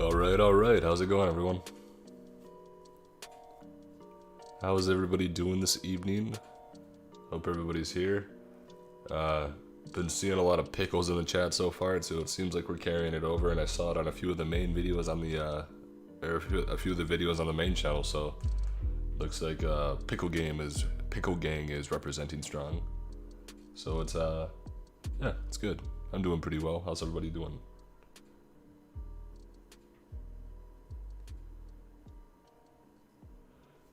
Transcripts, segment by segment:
Alright, how's it going, everyone? How is everybody doing this evening? Hope everybody's here. Been seeing a lot of pickles in the chat so far, so it seems like we're carrying it over, and I saw it on a few of the main videos on the, or a few of the videos on the main channel, so looks like Pickle Gang is representing strong. So it's, yeah, it's good. I'm doing pretty well. How's everybody doing?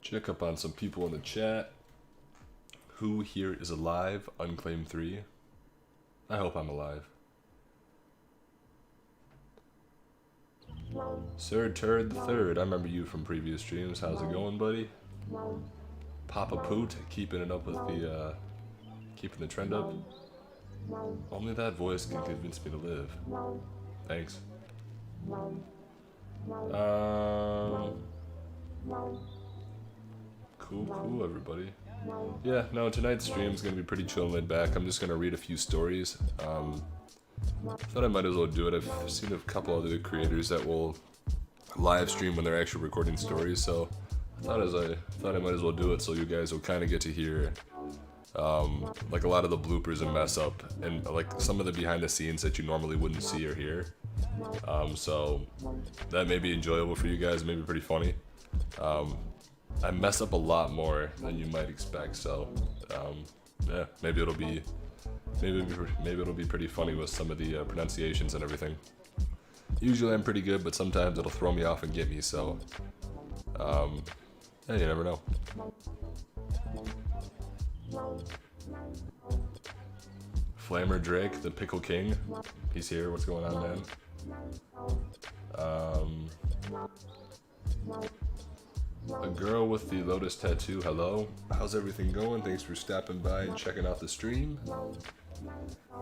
Check up on some people in the chat. Who here is alive? Unclaimed 3. I hope I'm alive. Sir Turd the Third. I remember you from previous streams. How's it going, buddy? Papa Poot, keeping it up with the, keeping the trend up. Only that voice can convince me to live. Thanks. Cool, everybody. Yeah, no, tonight's stream is going to be pretty chill and laid back. I'm just going to read a few stories. Thought I might as well do it. I've seen a couple other creators that will live stream when they're actually recording stories, so I thought I might as well do it so you guys will kind of get to hear like a lot of the bloopers and mess up and like some of the behind the scenes that you normally wouldn't see or hear. So that may be enjoyable for you guys, maybe pretty funny. I mess up a lot more than you might expect, so yeah, maybe it'll be pretty funny with some of the pronunciations and everything. Usually I'm pretty good, but sometimes it'll throw me off and get me, so yeah, you never know. Flamer Drake, the Pickle King, he's here. What's going on, man? A girl with the lotus tattoo, hello. How's everything going? Thanks for stopping by and checking out the stream.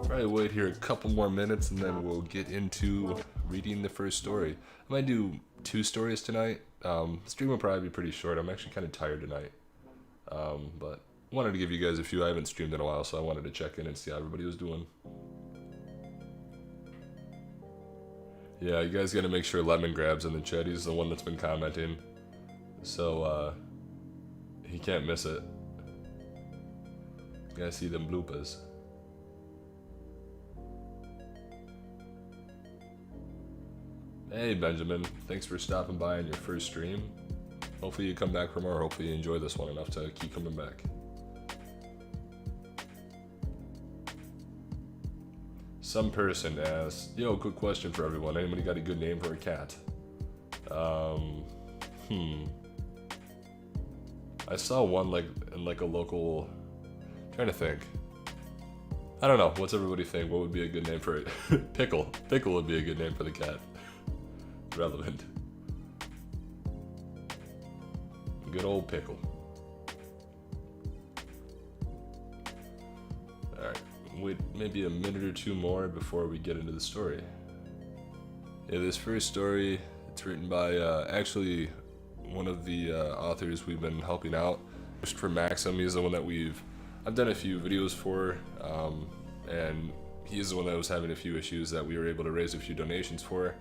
Probably wait here a couple more minutes and then we'll get into reading the first story. I might do 2 stories tonight. The stream will probably be pretty short. I'm actually kind of tired tonight. But wanted to give you guys a few. I haven't streamed in a while, so I wanted to check in and see how everybody was doing. Yeah, you guys gotta make sure Lemon Grab's in the chat. He's the one that's been commenting. So, he can't miss it. You gotta see them bloopers. Hey Benjamin, thanks for stopping by on your first stream. Hopefully you come back for more. Hopefully you enjoy this one enough to keep coming back. Some person asked, yo, quick question for everyone. Anybody got a good name for a cat? I saw one like in like a local, trying to think. I don't know, what's everybody think? What would be a good name for it? Pickle. Pickle would be a good name for the cat. Relevant. Good old Pickle. Alright, wait maybe a minute or 2 more before we get into the story. Yeah, this first story, it's written by actually one of the authors we've been helping out. For Maxim, he's the one that I've done a few videos for, and he's the one that was having a few issues that we were able to raise a few donations for,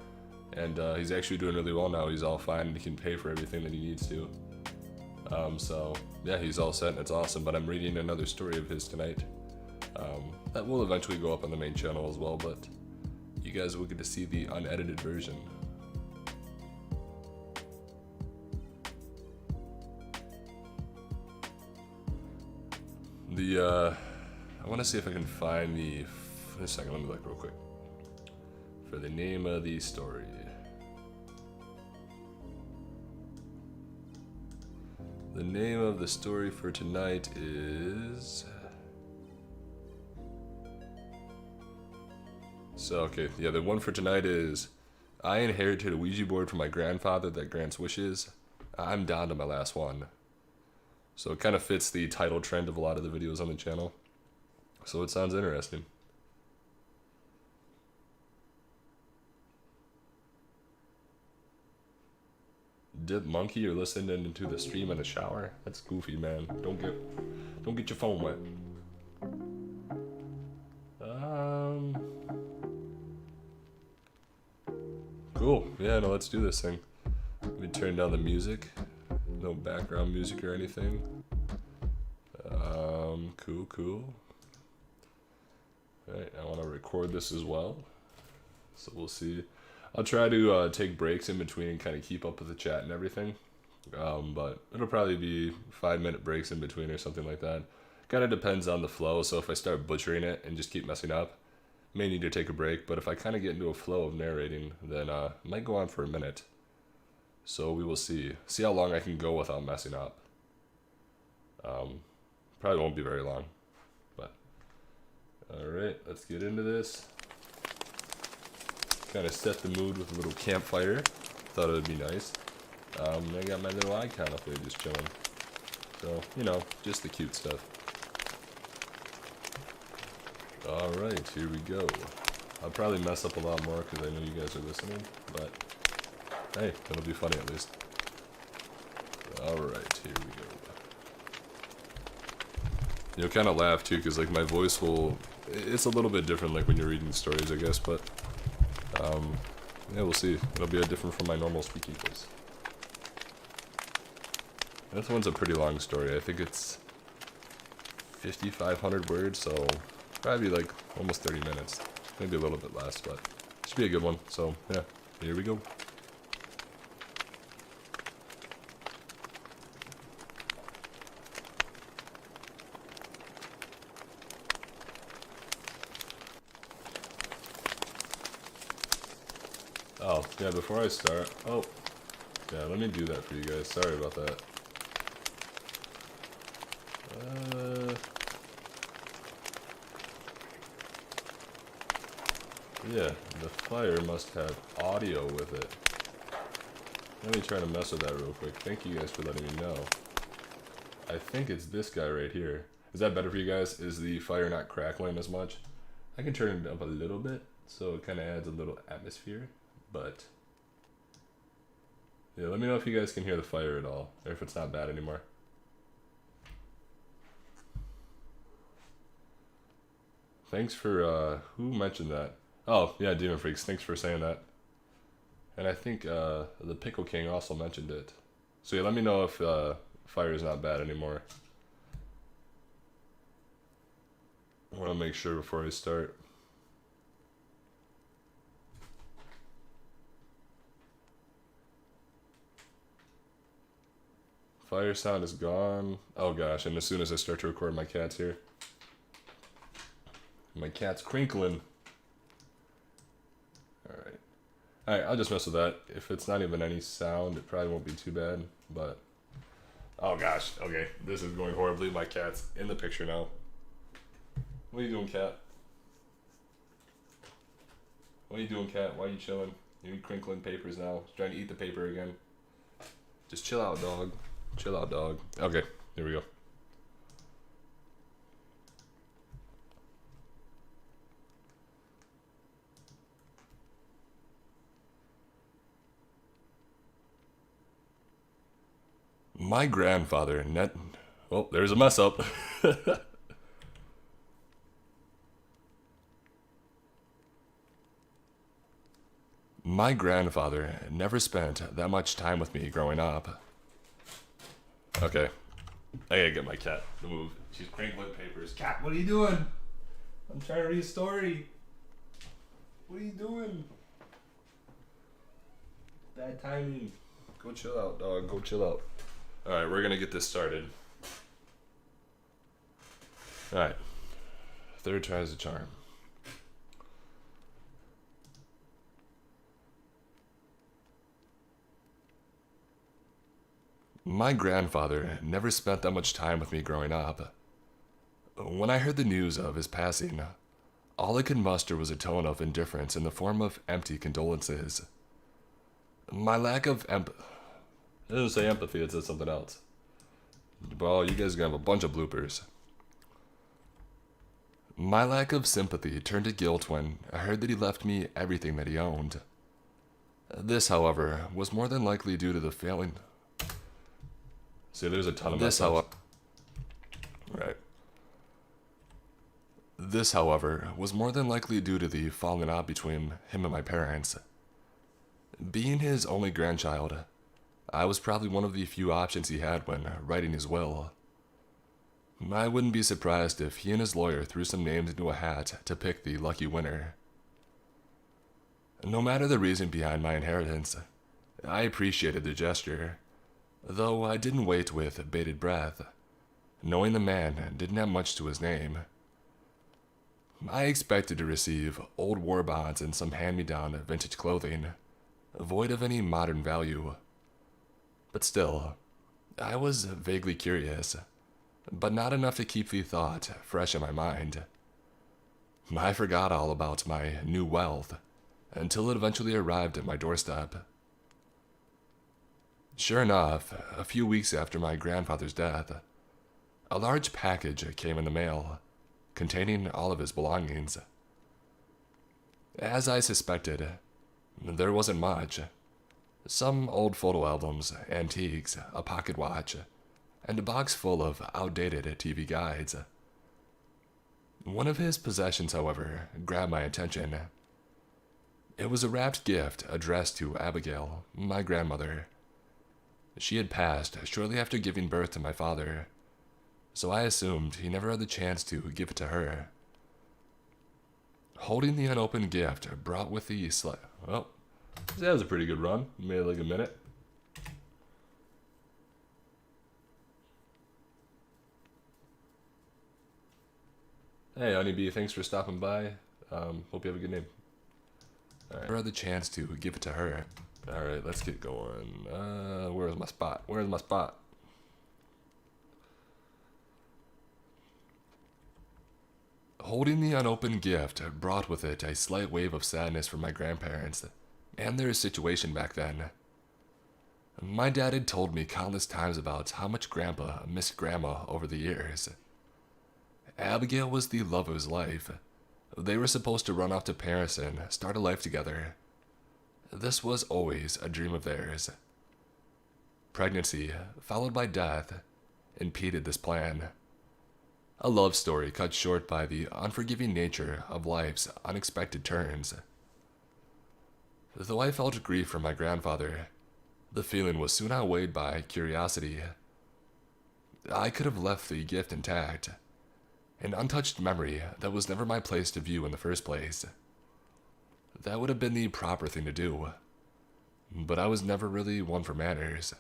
and he's actually doing really well now. He's all fine and he can pay for everything that he needs to. So yeah, he's all set and it's awesome, but I'm reading another story of his tonight. That will eventually go up on the main channel as well, but you guys will get to see the unedited version. I want to see if I can find a second, let me look real quick. For the name of the story. The name of the story for tonight is... So, okay, yeah, the one for tonight is... I inherited a Ouija board from my grandfather that grants wishes. I'm down to my last one. So it kind of fits the title trend of a lot of the videos on the channel. So it sounds interesting. Dip Monkey, you're listening into the stream in the shower? That's goofy, man. Don't get your phone wet. Cool. Cool. Yeah, no, let's do this thing. Let me turn down the music. No background music or anything. Cool. Alright, I want to record this as well. So we'll see. I'll try to take breaks in between and kind of keep up with the chat and everything. But it'll probably be 5-minute breaks in between or something like that. Kind of depends on the flow, so if I start butchering it and just keep messing up, may need to take a break. But if I kind of get into a flow of narrating, then it might go on for a minute. So we will see. See how long I can go without messing up. Probably won't be very long. But alright, let's get into this. Kind of set the mood with a little campfire. Thought it would be nice. I got my little icon up there just chilling. So, you know, just the cute stuff. Alright, here we go. I'll probably mess up a lot more because I know you guys are listening, but hey, it'll be funny at least. Alright, here we go. You'll kind of laugh too because like my voice will, it's a little bit different like when you're reading stories I guess, but yeah, we'll see. It'll be different from my normal speaking voice. This one's a pretty long story. I think it's 5,500 words, so probably like almost 30 minutes. Maybe a little bit less, but it should be a good one. So yeah, here we go. Oh, yeah, before I start, yeah, let me do that for you guys. Sorry about that. Yeah, the fire must have audio with it. Let me try to mess with that real quick. Thank you guys for letting me know. I think it's this guy right here. Is that better for you guys? Is the fire not crackling as much? I can turn it up a little bit, so it kind of adds a little atmosphere. But yeah, let me know if you guys can hear the fire at all, or if it's not bad anymore. Thanks for, who mentioned that? Oh, yeah, Demon Freaks, thanks for saying that. And I think the Pickle King also mentioned it. So yeah, let me know if fire is not bad anymore. I want to make sure before I start. Fire sound is gone. Oh gosh, and as soon as I start to record, my cat's here. My cat's crinkling. Alright. Alright, I'll just mess with that. If it's not even any sound, it probably won't be too bad, but... Oh gosh, okay. This is going horribly. My cat's in the picture now. What are you doing, cat? What are you doing, cat? Why are you chilling? You're crinkling papers now. Trying to eat the paper again. Just chill out, dog. Chill out, dog. Okay, here we go. My grandfather, oh, there's a mess up. My grandfather never spent that much time with me growing up. Okay, I gotta get my cat to move. She's crinkling papers. Cat, what are you doing? I'm trying to read a story. What are you doing? Bad timing. Go chill out, dog. Go chill out. Alright, we're gonna get this started. Alright. Third tries the charm. My grandfather never spent that much time with me growing up. When I heard the news of his passing, all I could muster was a tone of indifference in the form of empty condolences. My lack of it doesn't say empathy, it says something else. Well, you guys are gonna have a bunch of bloopers. My lack of sympathy turned to guilt when I heard that he left me everything that he owned. This, however, was more than likely due to the failing... See, there's a ton of this, however... Right. This, however, was more than likely due to the falling out between him and my parents. Being his only grandchild, I was probably one of the few options he had when writing his will. I wouldn't be surprised if he and his lawyer threw some names into a hat to pick the lucky winner. No matter the reason behind my inheritance, I appreciated the gesture, though I didn't wait with bated breath, knowing the man didn't have much to his name. I expected to receive old war bonds and some hand-me-down vintage clothing, void of any modern value. But still, I was vaguely curious, but not enough to keep the thought fresh in my mind. I forgot all about my new wealth until it eventually arrived at my doorstep. Sure enough, a few weeks after my grandfather's death, a large package came in the mail, containing all of his belongings. As I suspected, there wasn't much. Some old photo albums, antiques, a pocket watch, and a box full of outdated TV guides. One of his possessions, however, grabbed my attention. It was a wrapped gift addressed to Abigail, my grandmother. She had passed shortly after giving birth to my father, so I assumed he never had the chance to give it to her. Holding the unopened gift brought with the well, that was a pretty good run. Made it like a minute. Hey, Honeybee, thanks for stopping by. Hope you have a good name. Alright, I had the chance to give it to her. Alright, let's get going. Where's my spot? Where's my spot? Holding the unopened gift brought with it a slight wave of sadness for my grandparents and their situation back then. My dad had told me countless times about how much Grandpa missed Grandma over the years. Abigail was the love of his life. They were supposed to run off to Paris and start a life together. This was always a dream of theirs. Pregnancy, followed by death, impeded this plan. A love story cut short by the unforgiving nature of life's unexpected turns. Though I felt grief for my grandfather, the feeling was soon outweighed by curiosity. I could have left the gift intact, an untouched memory that was never my place to view in the first place. That would have been the proper thing to do, but I was never really one for manners.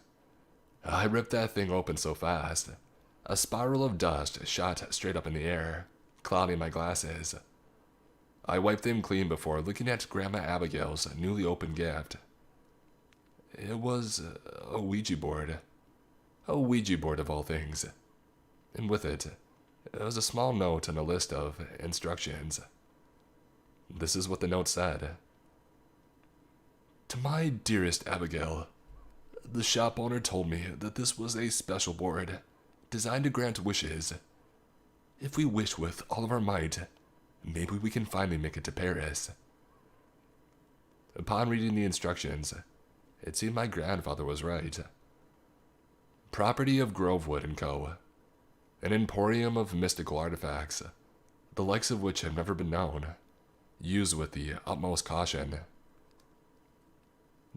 I ripped that thing open so fast, a spiral of dust shot straight up in the air, clouding my glasses. I wiped them clean before looking at Grandma Abigail's newly opened gift. It was a Ouija board. A Ouija board of all things. And with it, was a small note and a list of instructions. This is what the note said. To my dearest Abigail, the shop owner told me that this was a special board, designed to grant wishes. If we wish with all of our might, maybe we can finally make it to Paris. Upon reading the instructions, it seemed my grandfather was right. Property of Grovewood & Co., an emporium of mystical artifacts, the likes of which have never been known, used with the utmost caution.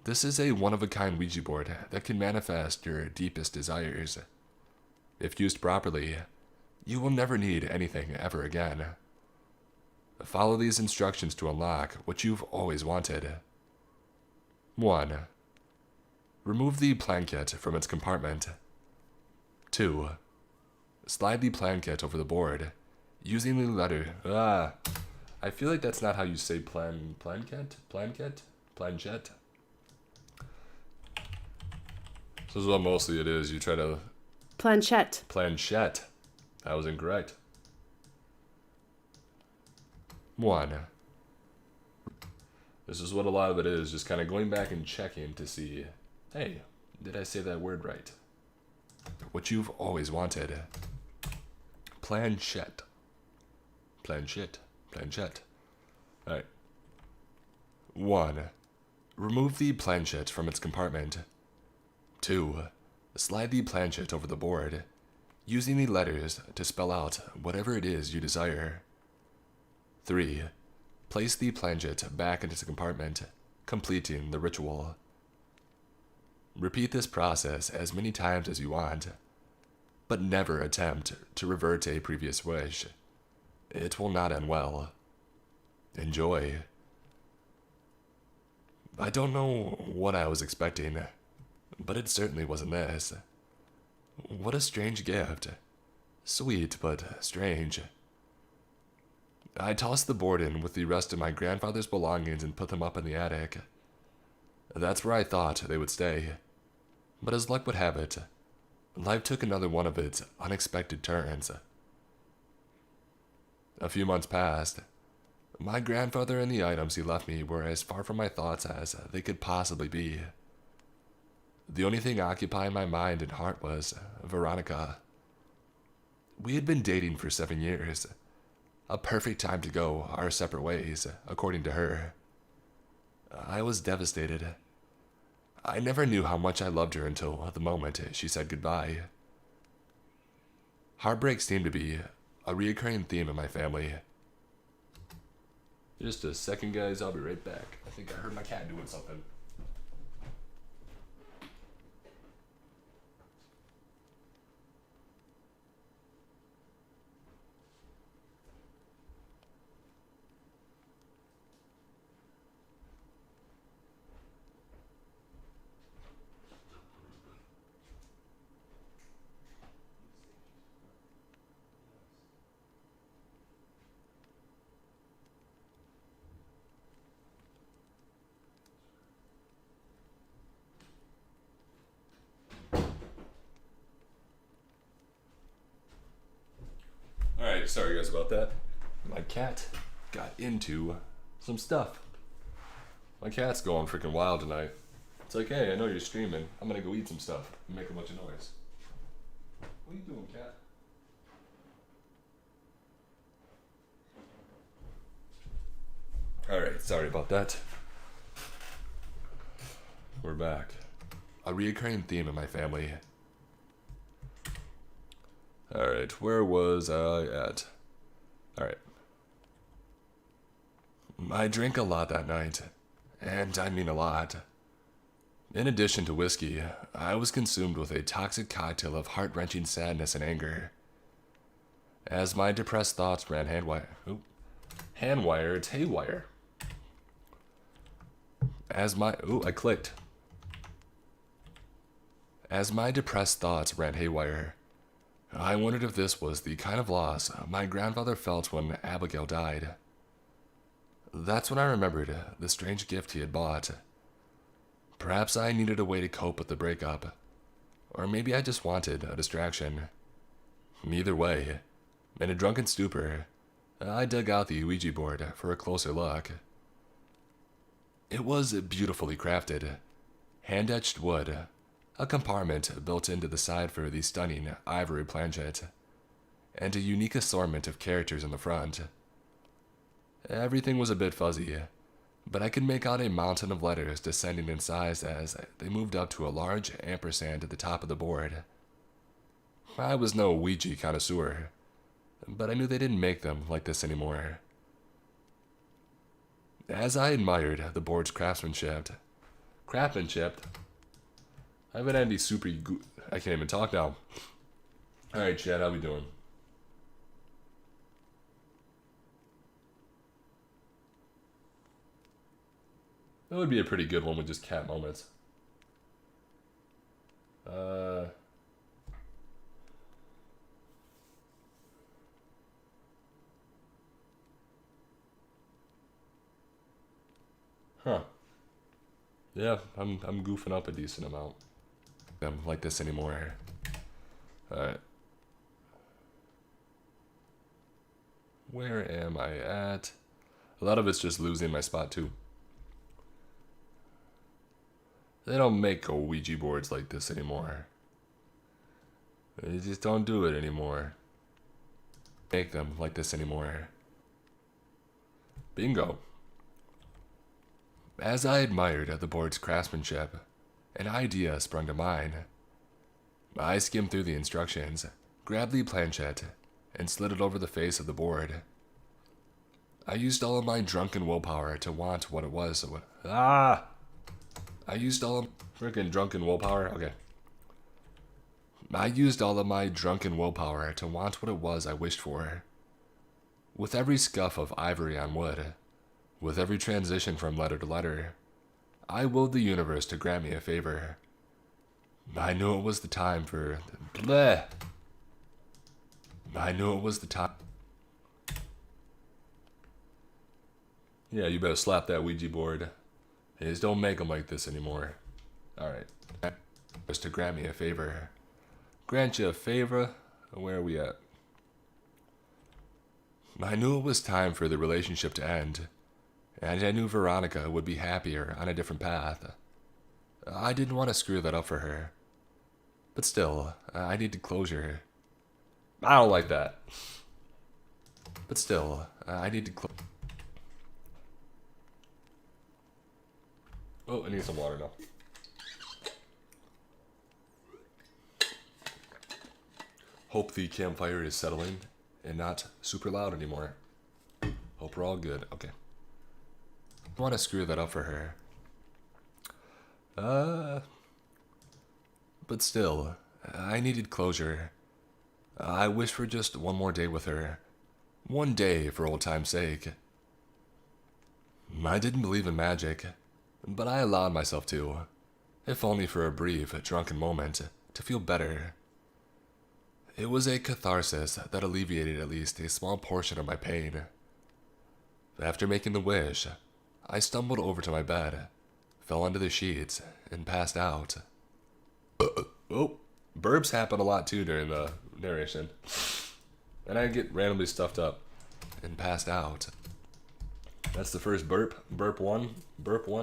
This is a one-of-a-kind Ouija board that can manifest your deepest desires. If used properly, you will never need anything ever again. Follow these instructions to unlock what you've always wanted. 1. Remove the plankette from its compartment. 2. Slide the plankette over the board, using the letter... I feel like that's not how you say plankette? Planchette? This is what mostly it is. You try to... Planchette. Planchette. That was incorrect. 1. This is what a lot of it is, just kind of going back and checking to see, hey, did I say that word right? What you've always wanted. Planchette. Planchette. Alright. 1. Remove the planchette from its compartment. 2. Slide the planchette over the board, using the letters to spell out whatever it is you desire. 3. Place the planchette back into the compartment, completing the ritual. Repeat this process as many times as you want, but never attempt to revert to a previous wish. It will not end well. Enjoy. I don't know what I was expecting, but it certainly wasn't this. What a strange gift. Sweet, but strange. I tossed the board in with the rest of my grandfather's belongings and put them up in the attic. That's where I thought they would stay. But as luck would have it, life took another one of its unexpected turns. A few months passed. My grandfather and the items he left me were as far from my thoughts as they could possibly be. The only thing occupying my mind and heart was Veronica. We had been dating for 7 years. A perfect time to go our separate ways, according to her. I was devastated. I never knew how much I loved her until the moment she said goodbye. Heartbreak seemed to be a recurring theme in my family. Just a second, guys. I'll be right back. I think I heard my cat doing something. Alright, sorry guys about that. My cat got into some stuff. My cat's going freaking wild tonight. It's like, hey, I know you're streaming. I'm gonna go eat some stuff and make a bunch of noise. What are you doing, cat? Alright, sorry about that. We're back. A recurring theme in my family. Alright, where was I at? Alright. I drank a lot that night, and I mean a lot. In addition to whiskey, I was consumed with a toxic cocktail of heart-wrenching sadness and anger. As my depressed thoughts ran handwire, it's haywire. As my depressed thoughts ran haywire, I wondered if this was the kind of loss my grandfather felt when Abigail died. That's when I remembered the strange gift he had bought. Perhaps I needed a way to cope with the breakup, or maybe I just wanted a distraction. Either way, in a drunken stupor, I dug out the Ouija board for a closer look. It was beautifully crafted, hand-etched wood, a compartment built into the side for the stunning ivory planchet, and a unique assortment of characters in the front. Everything was a bit fuzzy, but I could make out a mountain of letters descending in size as they moved up to a large ampersand at the top of the board. I was no Ouija connoisseur, but I knew they didn't make them like this anymore. As I admired the board's craftsmanship, I've been Andy super I can't even talk now. Alright, Chad, how we doing? That would be a pretty good one with just cat moments. Huh. Yeah, I'm goofing up a decent amount. I'm like this anymore. Alright. Where am I at? A lot of it's just losing my spot too. They don't make Ouija boards like this anymore. They just don't do it anymore. Make them like this anymore. Bingo. As I admired the board's craftsmanship, an idea sprung to mind. I skimmed through the instructions, grabbed the planchette, and slid it over the face of the board. I used all of my drunken willpower to want what it was. I used all of freaking drunken willpower. Okay. I used all of my drunken willpower to want what it was I wished for. With every scuff of ivory on wood, with every transition from letter to letter, I willed the universe to grant me a favor. I knew it was the time for... Bleh. I knew it was the time... Yeah, you better slap that Ouija board. Hey, just don't make them like this anymore. Alright. Just to grant me a favor. Grant you a favor? Where are we at? I knew it was time for the relationship to end. And I knew Veronica would be happier on a different path. I didn't want to screw that up for her. But still, I needed closure. I don't like that. But still, I needed closure. Oh, I need some water now. Hope the campfire is settling and not super loud anymore. Hope we're all good. Okay. I want to screw that up for her. But still, I needed closure. I wished for just one more day with her. One day for old time's sake. I didn't believe in magic, but I allowed myself to, if only for a brief, drunken moment, to feel better. It was a catharsis that alleviated at least a small portion of my pain. After making the wish, I stumbled over to my bed, fell onto the sheets, and passed out. Oh, burps happen a lot too during the narration. And I get randomly stuffed up and passed out. That's the first burp. Burp one,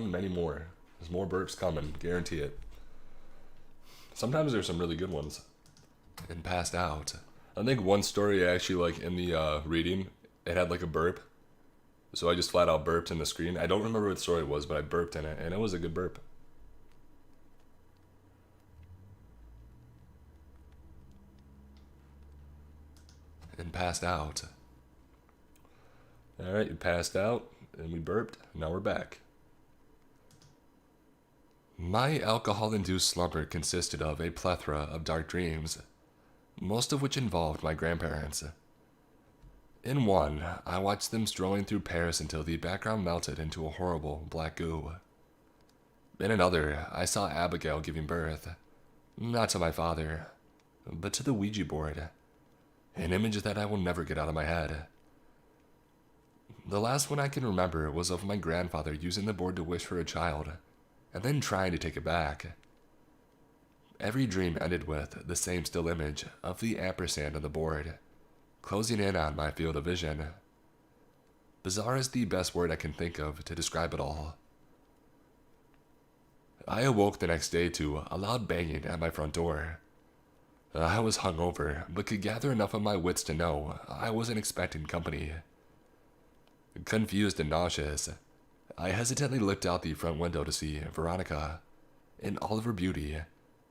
many more. There's more burps coming, guarantee it. Sometimes there's some really good ones. And passed out. I think one story actually, like in the reading, it had like a burp. So I just flat out burped in the screen. I don't remember what story it was, but I burped in it, and it was a good burp. And passed out. Alright, you passed out, and we burped, now we're back. My alcohol-induced slumber consisted of a plethora of dark dreams, most of which involved my grandparents. In one, I watched them strolling through Paris until the background melted into a horrible black goo. In another, I saw Abigail giving birth, not to my father, but to the Ouija board, an image that I will never get out of my head. The last one I can remember was of my grandfather using the board to wish for a child, and then trying to take it back. Every dream ended with the same still image of the ampersand on the board, closing in on my field of vision. Bizarre is the best word I can think of to describe it all. I awoke the next day to a loud banging at my front door. I was hungover, but could gather enough of my wits to know I wasn't expecting company. Confused and nauseous, I hesitantly looked out the front window to see Veronica, in all of her beauty,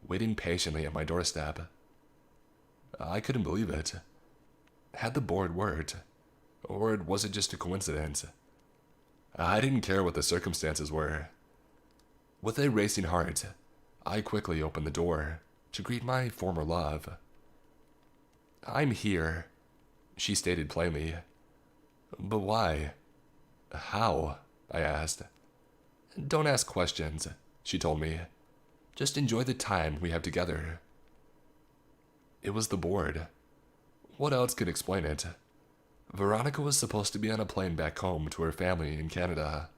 waiting patiently at my doorstep. I couldn't believe it. Had the board worked? Or was it just a coincidence? I didn't care what the circumstances were. With a racing heart, I quickly opened the door to greet my former love. "I'm here," she stated plainly. "But why? How?" I asked. "Don't ask questions," she told me. "Just enjoy the time we have together." It was the board. What else could explain it? Veronica was supposed to be on a plane back home to her family in Canada.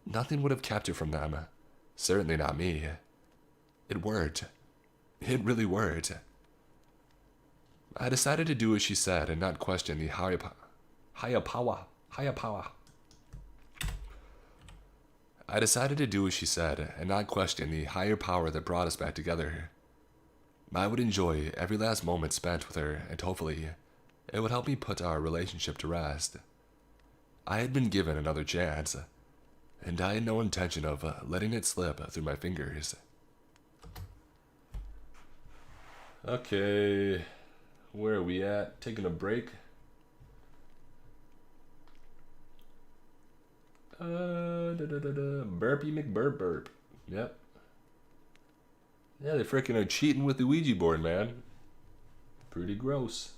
Nothing would have kept her from them. Certainly not me. It worked. It really worked. I decided to do as she said and not question the higher power. I decided to do as she said and not question the higher power that brought us back together. I would enjoy every last moment spent with her, and hopefully, it would help me put our relationship to rest. I had been given another chance, and I had no intention of letting it slip through my fingers. Okay, where are we at? Taking a break. Burpy McBurp burp. Yep. Yeah, they freaking are cheating with the Ouija board, man. Pretty gross.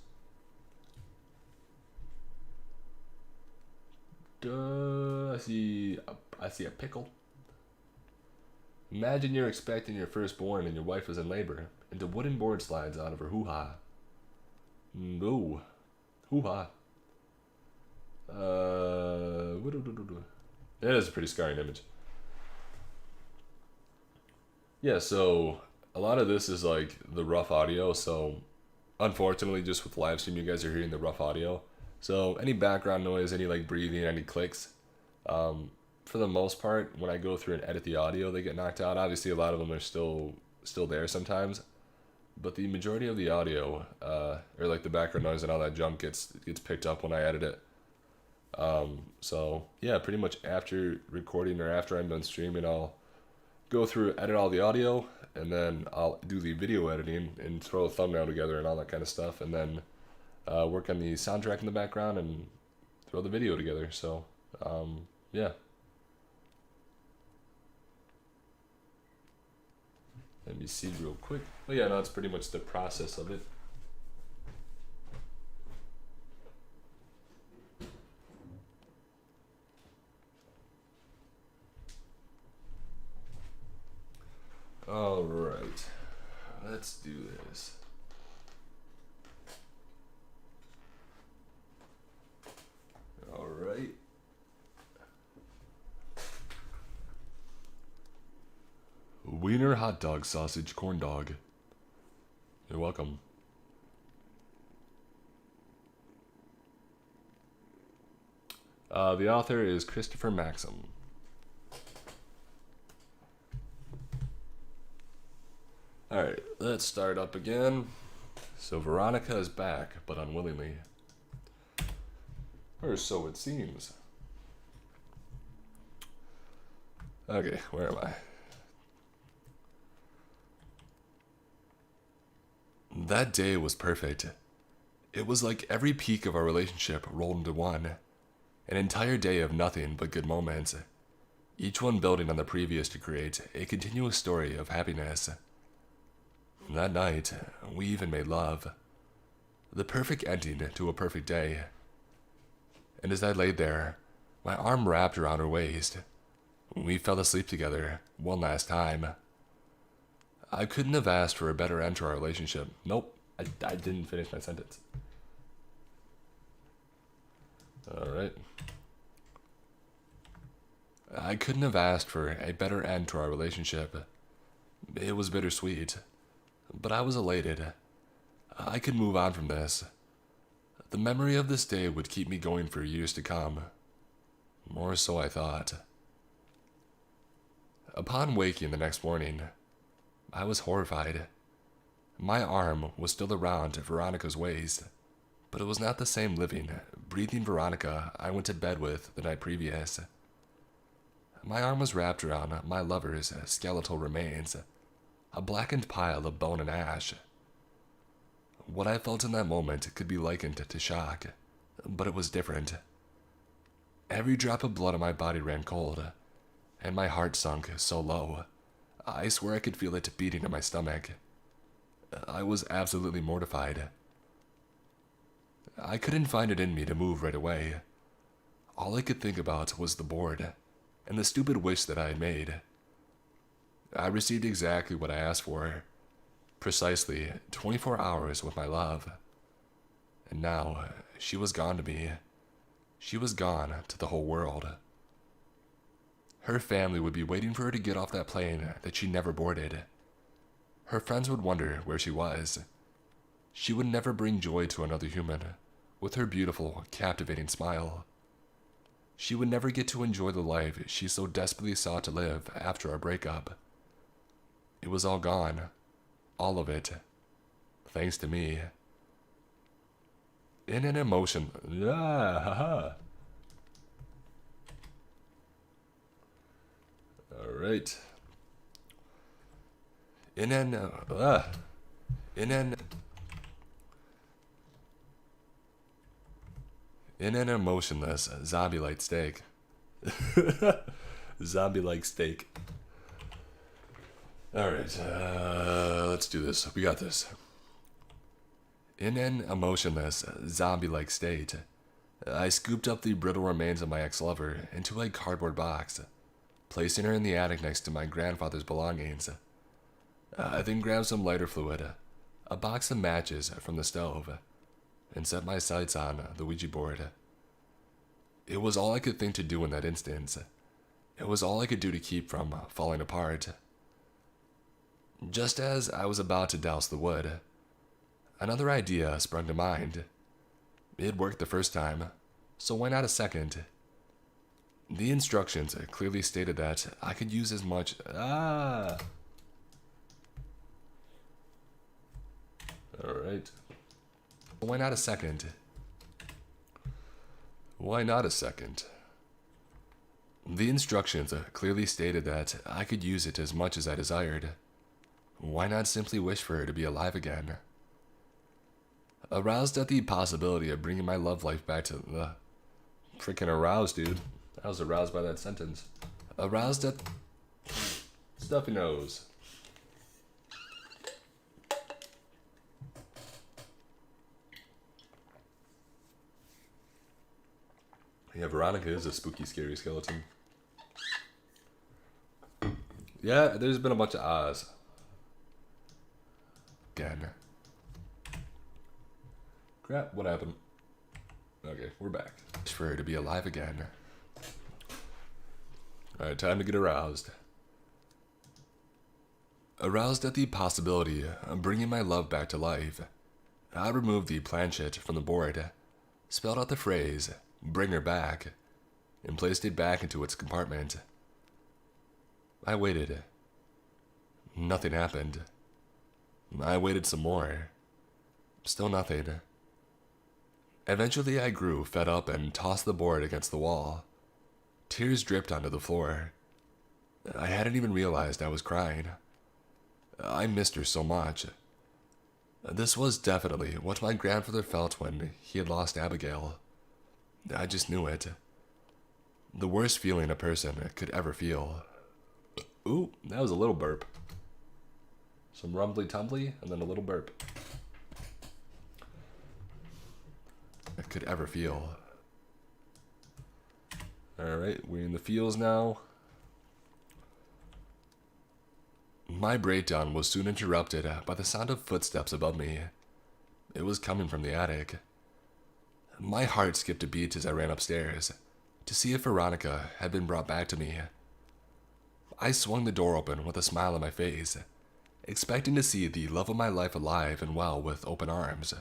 I see a pickle. Imagine you're expecting your firstborn and your wife is in labor, and the wooden board slides out of her hoo-ha. No. Hoo-ha. It is a pretty scarring image. Yeah, so a lot of this is like the rough audio, so unfortunately just with live stream you guys are hearing the rough audio. So any background noise, any like breathing, any clicks, for the most part when I go through and edit the audio they get knocked out. Obviously a lot of them are still there sometimes, but the majority of the audio, or like the background noise and all that junk gets picked up when I edit it. So yeah, pretty much after recording or after I'm done streaming, I'll go through, edit all the audio, and then I'll do the video editing and throw a thumbnail together and all that kind of stuff, and then work on the soundtrack in the background and throw the video together. So yeah. Let me see real quick. But yeah, no, that's pretty much the process of it. All right, let's do this. All right. Wiener hot dog sausage corn dog. You're welcome. The author is Christopher Maxim. Alright, let's start up again. So Veronica is back, but unwillingly. Or so it seems. Okay, where am I? That day was perfect. It was like every peak of our relationship rolled into one. An entire day of nothing but good moments. Each one building on the previous to create a continuous story of happiness. That night, we even made love. The perfect ending to a perfect day. And as I laid there, my arm wrapped around her waist, we fell asleep together one last time. I couldn't have asked for a better end to our relationship. Nope, I didn't finish my sentence. Alright. I couldn't have asked for a better end to our relationship. It was bittersweet, but I was elated. I could move on from this. The memory of this day would keep me going for years to come. More so I thought. Upon waking the next morning, I was horrified. My arm was still around Veronica's waist, but it was not the same living, breathing Veronica I went to bed with the night previous. My arm was wrapped around my lover's skeletal remains, a blackened pile of bone and ash. What I felt in that moment could be likened to shock, but it was different. Every drop of blood on my body ran cold, and my heart sunk so low, I swear I could feel it beating in my stomach. I was absolutely mortified. I couldn't find it in me to move right away. All I could think about was the board, and the stupid wish that I had made. I received exactly what I asked for. Precisely 24 hours with my love. And now, she was gone to me. She was gone to the whole world. Her family would be waiting for her to get off that plane that she never boarded. Her friends would wonder where she was. She would never bring joy to another human, with her beautiful, captivating smile. She would never get to enjoy the life she so desperately sought to live after our breakup. It was all gone. All of it. Thanks to me. In an emotion... Alright. In an emotionless, zombie-like state, Zombie-like steak. Alright, let's do this. We got this. In an emotionless, zombie-like state, I scooped up the brittle remains of my ex-lover into a cardboard box, placing her in the attic next to my grandfather's belongings. I then grabbed some lighter fluid, a box of matches from the stove, and set my sights on the Ouija board. It was all I could think to do in that instance. It was all I could do to keep from falling apart. Just as I was about to douse the wood, another idea sprung to mind. It worked the first time, so why not a second? The instructions clearly stated that I could use as much... Alright. Why not a second? Why not a second? The instructions clearly stated that I could use it as much as I desired. Why not simply wish for her to be alive again? Aroused at the possibility of bringing my love life back to the... Freaking aroused, dude. I was aroused by that sentence. Aroused at... Stuffy nose. Yeah, Veronica is a spooky, scary skeleton. Yeah, there's been a bunch of ahs. Again. Crap, what happened? Okay, we're back. For her to be alive again. Alright, time to get aroused. Aroused at the possibility of bringing my love back to life, I removed the planchette from the board, spelled out the phrase, "Bring her back," and placed it back into its compartment. I waited. Nothing happened. I waited some more. Still nothing. Eventually I grew fed up and tossed the board against the wall. Tears dripped onto the floor. I hadn't even realized I was crying. I missed her so much. This was definitely what my grandfather felt when he had lost Abigail. I just knew it. The worst feeling a person could ever feel. Ooh, that was a little burp. Some rumbly-tumbly, and then a little burp. I could ever feel. Alright, we're in the feels now. My breakdown was soon interrupted by the sound of footsteps above me. It was coming from the attic. My heart skipped a beat as I ran upstairs to see if Veronica had been brought back to me. I swung the door open with a smile on my face, expecting to see the love of my life alive and well with open arms.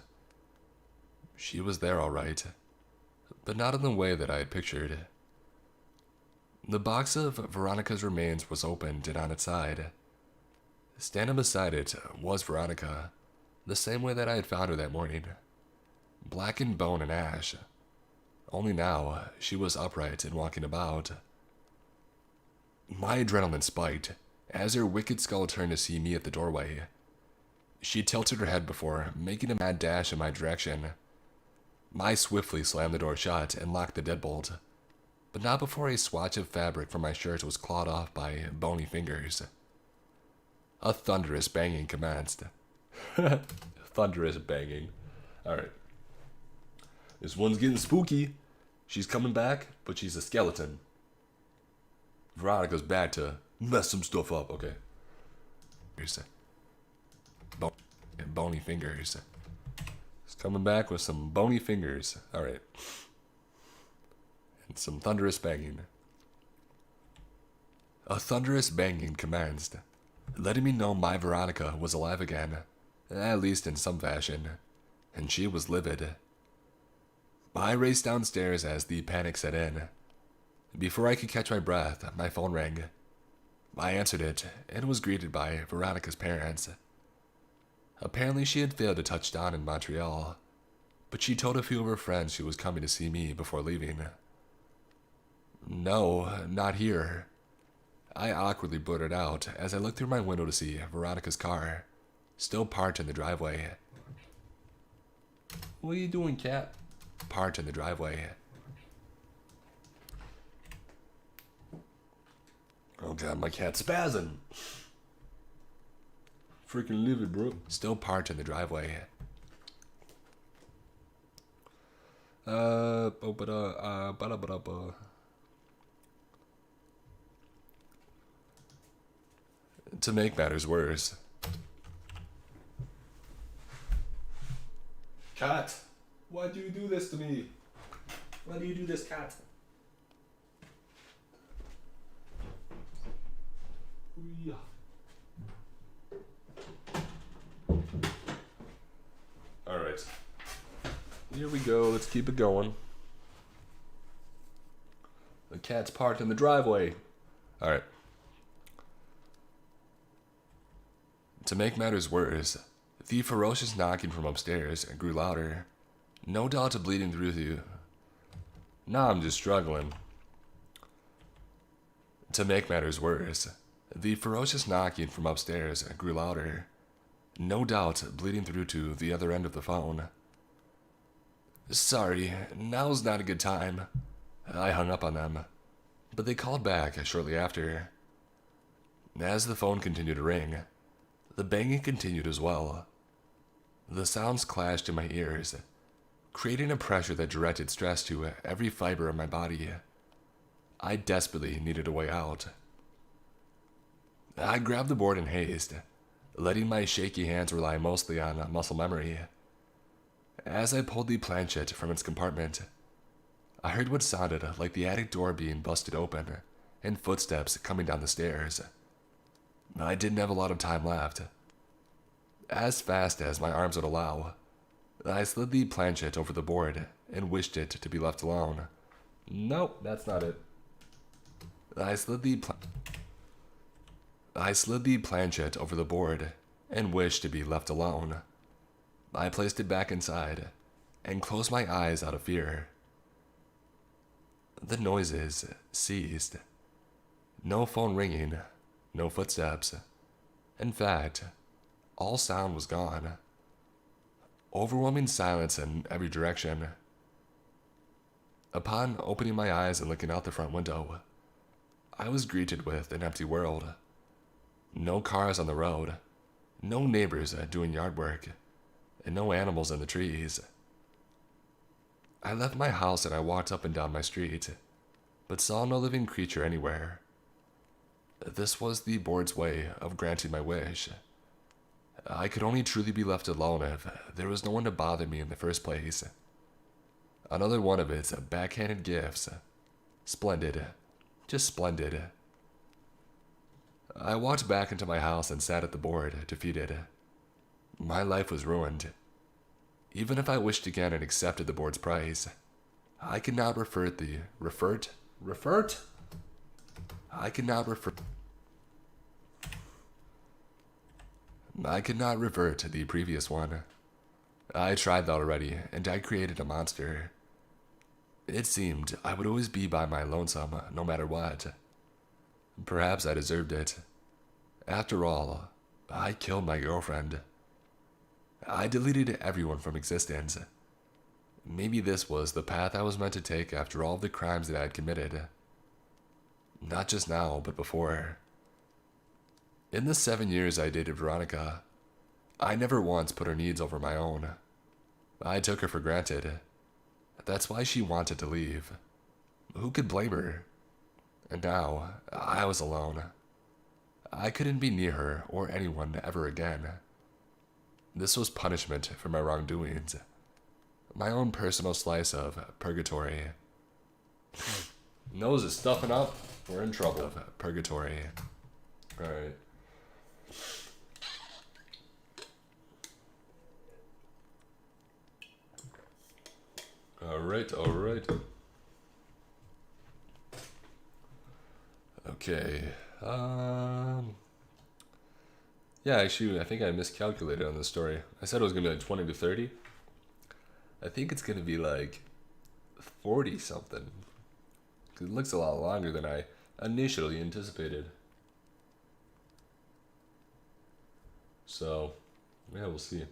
She was there all right, but not in the way that I had pictured. The box of Veronica's remains was opened and on its side. Standing beside it was Veronica, the same way that I had found her that morning. Black in bone and ash. Only now, she was upright and walking about. My adrenaline spiked as her wicked skull turned to see me at the doorway. She tilted her head before making a mad dash in my direction. I swiftly slammed the door shut and locked the deadbolt, but not before a swatch of fabric from my shirt was clawed off by bony fingers. A thunderous banging commenced. Thunderous banging. Alright. This one's getting spooky. She's coming back, but she's a skeleton. Veronica's back to mess some stuff up. Okay. Here's bony fingers. She's coming back with some bony fingers. Alright. And some thunderous banging. A thunderous banging commenced, letting me know my Veronica was alive again, at least in some fashion, and she was livid. I raced downstairs as the panic set in. Before I could catch my breath, my phone rang. I answered it and was greeted by Veronica's parents. Apparently she had failed to touch down in Montreal, but she told a few of her friends she was coming to see me before leaving. No, not here. I awkwardly blurted out as I looked through my window to see Veronica's car, still parked in the driveway. What are you doing, cat? Parked in the driveway. Oh god, my cat's spazzing. Freaking livid, bro. Still parked in the driveway. To make matters worse. Cat, why do you do this to me? Why do you do this, cat? Alright. Here we go, let's keep it going. The cat's parked in the driveway. Alright. To make matters worse, the ferocious knocking from upstairs grew louder. No doubt bleeding through you. Now I'm just struggling. To make matters worse, the ferocious knocking from upstairs grew louder. No doubt bleeding through to the other end of the phone. Sorry, now's not a good time. I hung up on them, but they called back shortly after. As the phone continued to ring, the banging continued as well. The sounds clashed in my ears, creating a pressure that directed stress to every fiber of my body. I desperately needed a way out. I grabbed the board in haste, letting my shaky hands rely mostly on muscle memory. As I pulled the planchette from its compartment, I heard what sounded like the attic door being busted open and footsteps coming down the stairs. I didn't have a lot of time left. As fast as my arms would allow, I slid the planchette over the board and wished it to be left alone. Nope, that's not it. I slid the planchette over the board and wished to be left alone. I placed it back inside and closed my eyes out of fear. The noises ceased. No phone ringing, no footsteps. In fact, all sound was gone. Overwhelming silence in every direction. Upon opening my eyes and looking out the front window, I was greeted with an empty world. No cars on the road, no neighbors doing yard work, and no animals in the trees. I left my house and I walked up and down my street, but saw no living creature anywhere. This was the board's way of granting my wish. I could only truly be left alone if there was no one to bother me in the first place. Another one of its backhanded gifts. Splendid. Just splendid. I walked back into my house and sat at the board, defeated. My life was ruined. Even if I wished again and accepted the board's price, I could not revert to the previous one. I tried that already, and I created a monster. It seemed I would always be by my lonesome, no matter what. Perhaps I deserved it. After all, I killed my girlfriend. I deleted everyone from existence. Maybe this was the path I was meant to take after all of the crimes that I had committed. Not just now, but before. In the 7 years I dated Veronica, I never once put her needs over my own. I took her for granted. That's why she wanted to leave. Who could blame her? And now, I was alone. I couldn't be near her or anyone ever again. This was punishment for my wrongdoings. My own personal slice of purgatory. Nose is stuffing up. We're in trouble. Purgatory. Alright. Alright. Okay. Yeah, actually, I think I miscalculated on this story. I said it was going to be like 20 to 30. I think it's going to be like 40 something. Because it looks a lot longer than I initially anticipated. So, yeah, we'll see.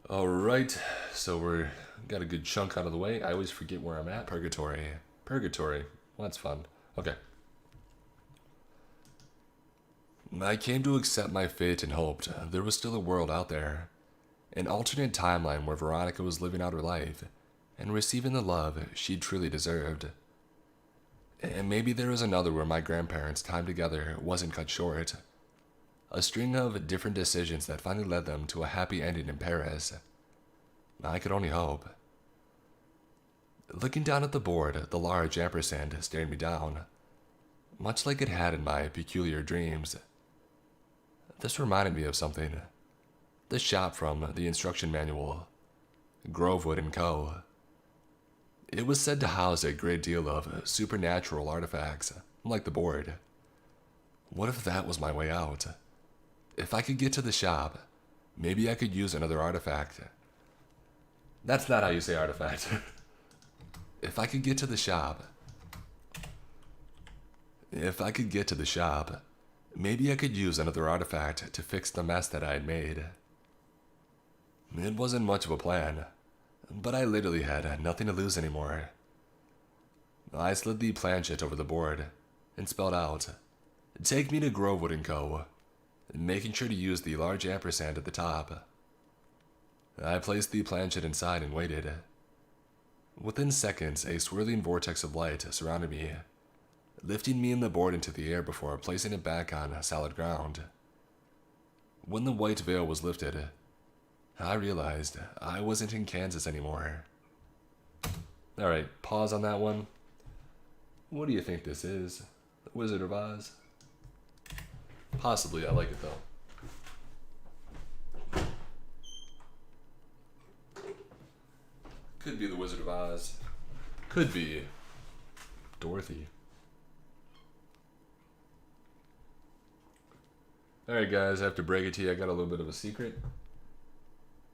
Alright, so we're got a good chunk out of the way. I always forget where I'm at. Purgatory. Well, that's fun. Okay. I came to accept my fate and hoped there was still a world out there. An alternate timeline where Veronica was living out her life and receiving the love she truly deserved. And maybe there was another where my grandparents' time together wasn't cut short. A string of different decisions that finally led them to a happy ending in Paris. I could only hope. Looking down at the board, the large ampersand stared me down, much like it had in my peculiar dreams. This reminded me of something. The shop from the instruction manual, Grovewood & Co. It was said to house a great deal of supernatural artifacts, like the board. What if that was my way out? If I could get to the shop, maybe I could use another artifact. That's not how you say artifact. If I could get to the shop, maybe I could use another artifact to fix the mess that I had made. It wasn't much of a plan, but I literally had nothing to lose anymore. I slid the planchette over the board and spelled out, "Take me to Grovewood & Co., making sure to use the large ampersand at the top." I placed the planchette inside and waited. Within seconds, a swirling vortex of light surrounded me, lifting me and the board into the air before placing it back on solid ground. When the white veil was lifted, I realized I wasn't in Kansas anymore. Alright, pause on that one. What do you think this is? The Wizard of Oz? Possibly, I like it though. Could be the Wizard of Oz. Could be Dorothy. Alright guys, I have to break it to you, I got a little bit of a secret.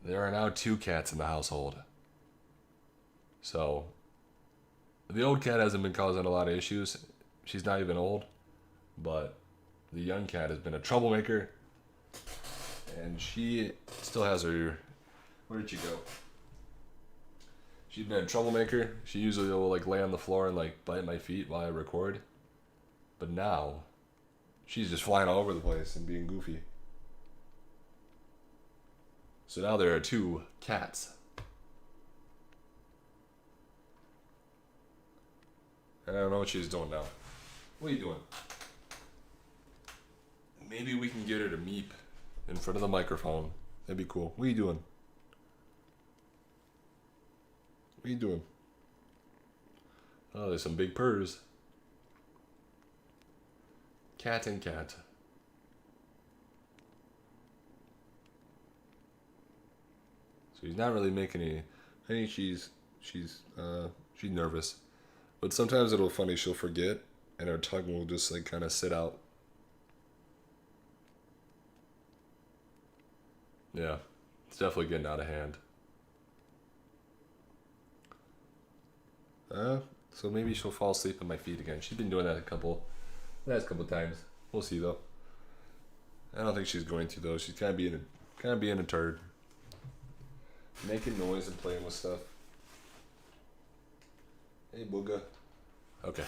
There are now 2 cats in the household. So, the old cat hasn't been causing a lot of issues. She's not even old. But the young cat has been a troublemaker. And she still has her... Where did she go? She's been a troublemaker. She usually will like lay on the floor and like bite my feet while I record. But now, she's just flying all over the place and being goofy. So now there are 2 cats. And I don't know what she's doing now. What are you doing? Maybe we can get her to meep in front of the microphone. That'd be cool. What are you doing? What are you doing? Oh, there's some big purrs. Cat and cat. So he's not really making any. I think she's nervous, but sometimes it'll funny. She'll forget, and her tongue will just like kind of sit out. Yeah, it's definitely getting out of hand. So maybe she'll fall asleep at my feet again. She's been doing that last couple times. We'll see though. I don't think she's going to though. She's kind of being a turd. Making noise and playing with stuff. Hey, Booga. Okay.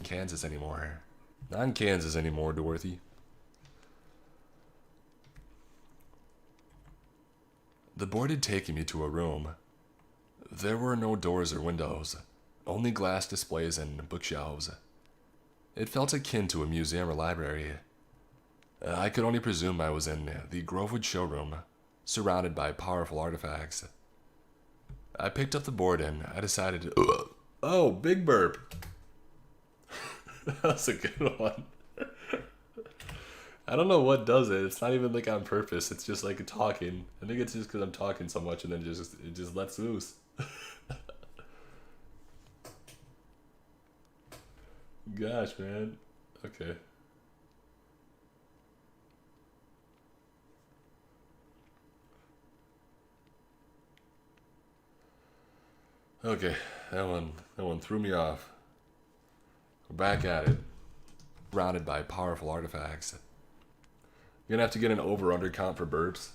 Kansas anymore. Not in Kansas anymore, Dorothy. The board had taken me to a room. There were no doors or windows, only glass displays and bookshelves. It felt akin to a museum or library. I could only presume I was in the Grovewood showroom, surrounded by powerful artifacts. I picked up the board and I decided to... Oh, big burp! That was a good one. I don't know what does it. It's not even like on purpose. It's just like talking. I think it's just because I'm talking so much and then it just lets loose. Gosh, man. Okay. Okay, that one threw me off. We're back at it. Surrounded by powerful artifacts. You're gonna have to get an over-under count for burps.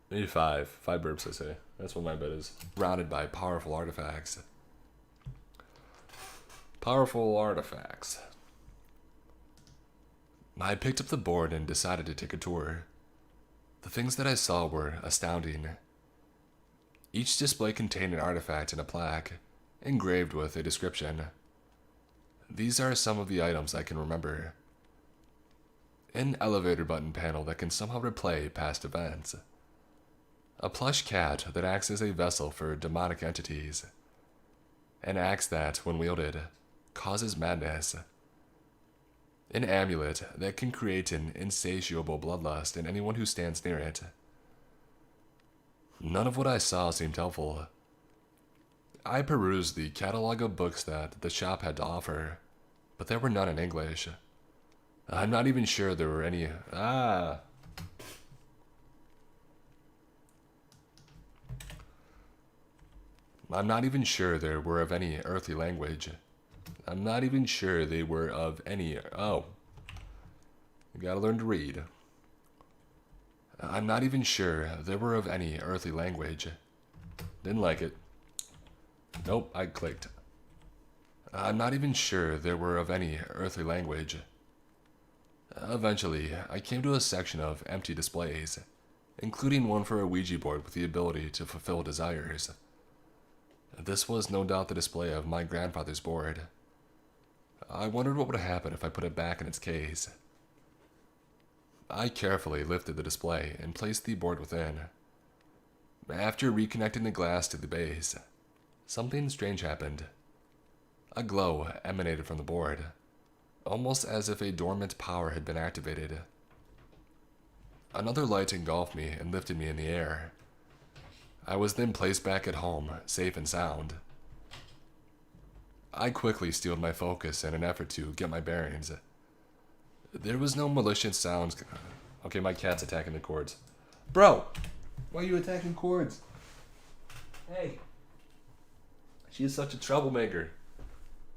Maybe 5. 5 burps, I say. That's what my bet is. Surrounded by powerful artifacts. Powerful artifacts. I picked up the board and decided to take a tour. The things that I saw were astounding. Each display contained an artifact and a plaque, engraved with a description. These are some of the items I can remember. An elevator button panel that can somehow replay past events. A plush cat that acts as a vessel for demonic entities. An axe that, when wielded, causes madness. An amulet that can create an insatiable bloodlust in anyone who stands near it. None of what I saw seemed helpful. I perused the catalog of books that the shop had to offer, but there were none in English. I'm not even sure there were any. I'm not even sure there were of any earthly language. I'm not even sure they were of any. Oh. You gotta learn to read. I'm not even sure there were of any earthly language. Didn't like it. Nope, I clicked. I'm not even sure there were of any earthly language. Eventually, I came to a section of empty displays, including one for a Ouija board with the ability to fulfill desires. This was no doubt the display of my grandfather's board. I wondered what would happen if I put it back in its case. I carefully lifted the display and placed the board within. After reconnecting the glass to the base, something strange happened. A glow emanated from the board, almost as if a dormant power had been activated. Another light engulfed me and lifted me in the air. I was then placed back at home, safe and sound. I quickly steeled my focus in an effort to get my bearings. There was no malicious sounds. Okay, my cat's attacking the cords. Bro, why are you attacking cords? Hey. She is such a troublemaker.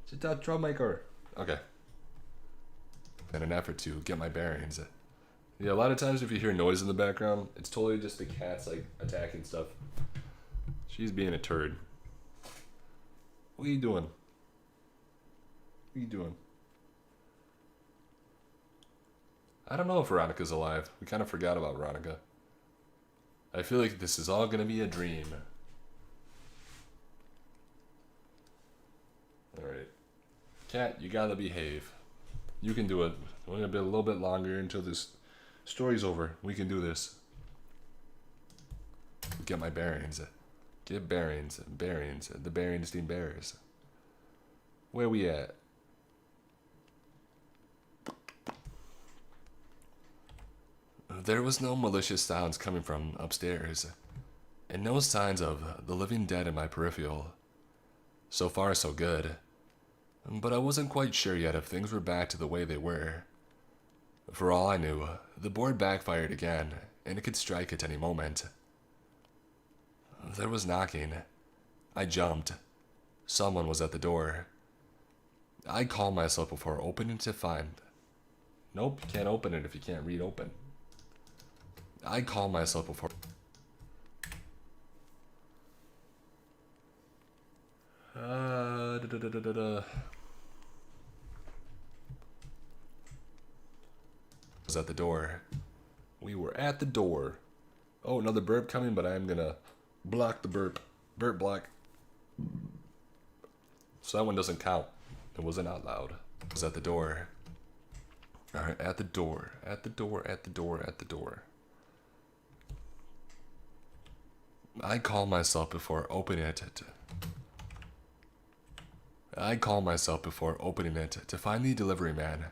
She's a troublemaker. Okay. In an effort to get my bearings. Yeah, a lot of times if you hear noise in the background, it's totally just the cats like attacking stuff. She's being a turd. What are you doing? What are you doing? I don't know if Veronica's alive. We kind of forgot about Veronica. I feel like this is all gonna be a dream. Alright. Cat, you gotta behave. You can do it. We're gonna be a little bit longer until this story's over. We can do this. Get my bearings. Get bearings. Bearings. The Berenstein Bears. Where we at? There was no malicious sounds coming from upstairs, and no signs of the living dead in my peripheral. So far, so good. But I wasn't quite sure yet if things were back to the way they were. For all I knew, the board backfired again, and it could strike at any moment. There was knocking. I jumped. Someone was at the door. I calmed myself before opening to find. Nope, you can't open it if you can't read open. I calmed myself before. Was at the door. We were at the door. Oh, another burp coming, but I am gonna block the burp. Burp block. So that one doesn't count. It wasn't out loud. It was at the door. Alright, at the door. At the door, at the door, at the door. I calmed myself before opening it. I calmed myself before opening it to find the delivery man,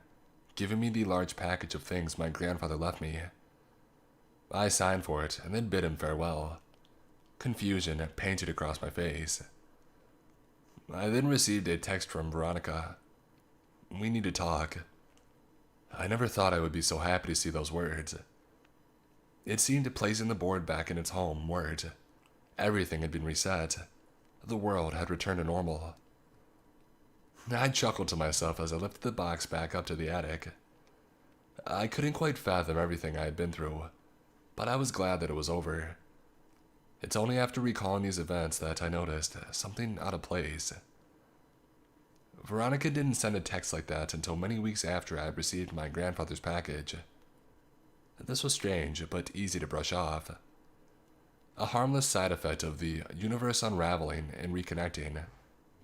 giving me the large package of things my grandfather left me. I signed for it and then bid him farewell. Confusion painted across my face. I then received a text from Veronica. We need to talk. I never thought I would be so happy to see those words. It seemed placing the board back in its home words. Everything had been reset. The world had returned to normal. I chuckled to myself as I lifted the box back up to the attic. I couldn't quite fathom everything I had been through, but I was glad that it was over. It's only after recalling these events that I noticed something out of place. Veronica didn't send a text like that until many weeks after I had received my grandfather's package. This was strange, but easy to brush off. A harmless side effect of the universe unraveling and reconnecting.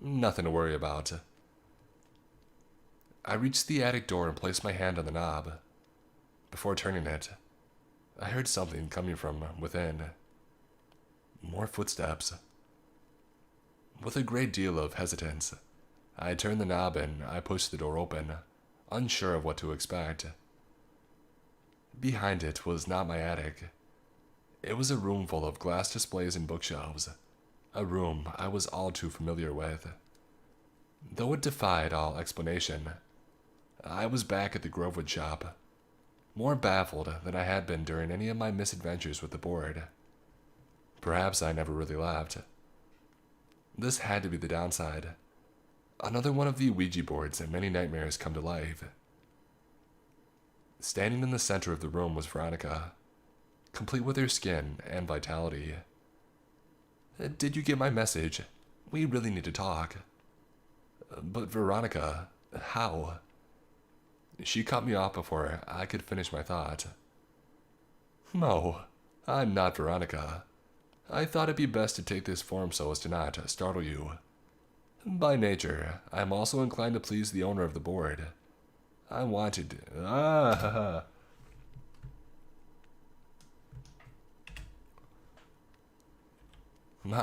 Nothing to worry about. I reached the attic door and placed my hand on the knob. Before turning it, I heard something coming from within. More footsteps. With a great deal of hesitance, I turned the knob and I pushed the door open, unsure of what to expect. Behind it was not my attic. It was a room full of glass displays and bookshelves, a room I was all too familiar with. Though it defied all explanation, I was back at the Grovewood shop, more baffled than I had been during any of my misadventures with the board. Perhaps I never really left. This had to be the downside. Another one of the Ouija boards and many nightmares come to life. Standing in the center of the room was Veronica, complete with her skin and vitality. "Did you get my message? We really need to talk." "But Veronica, how?" She cut me off before I could finish my thought. "No, I'm not Veronica. I thought it'd be best to take this form so as to not startle you. By nature, I'm also inclined to please the owner of the board. I wanted... I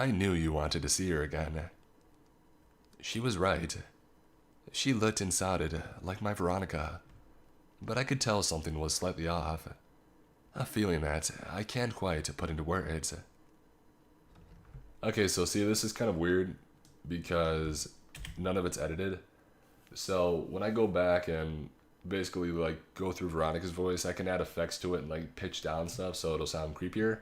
knew you wanted to see her again." She was right. She looked and sounded like my Veronica, but I could tell something was slightly off. A feeling that I can't quite put into words. Okay, so see, this is kind of weird because none of it's edited. So when I go back and basically like go through Veronica's voice, I can add effects to it and like pitch down stuff so it'll sound creepier.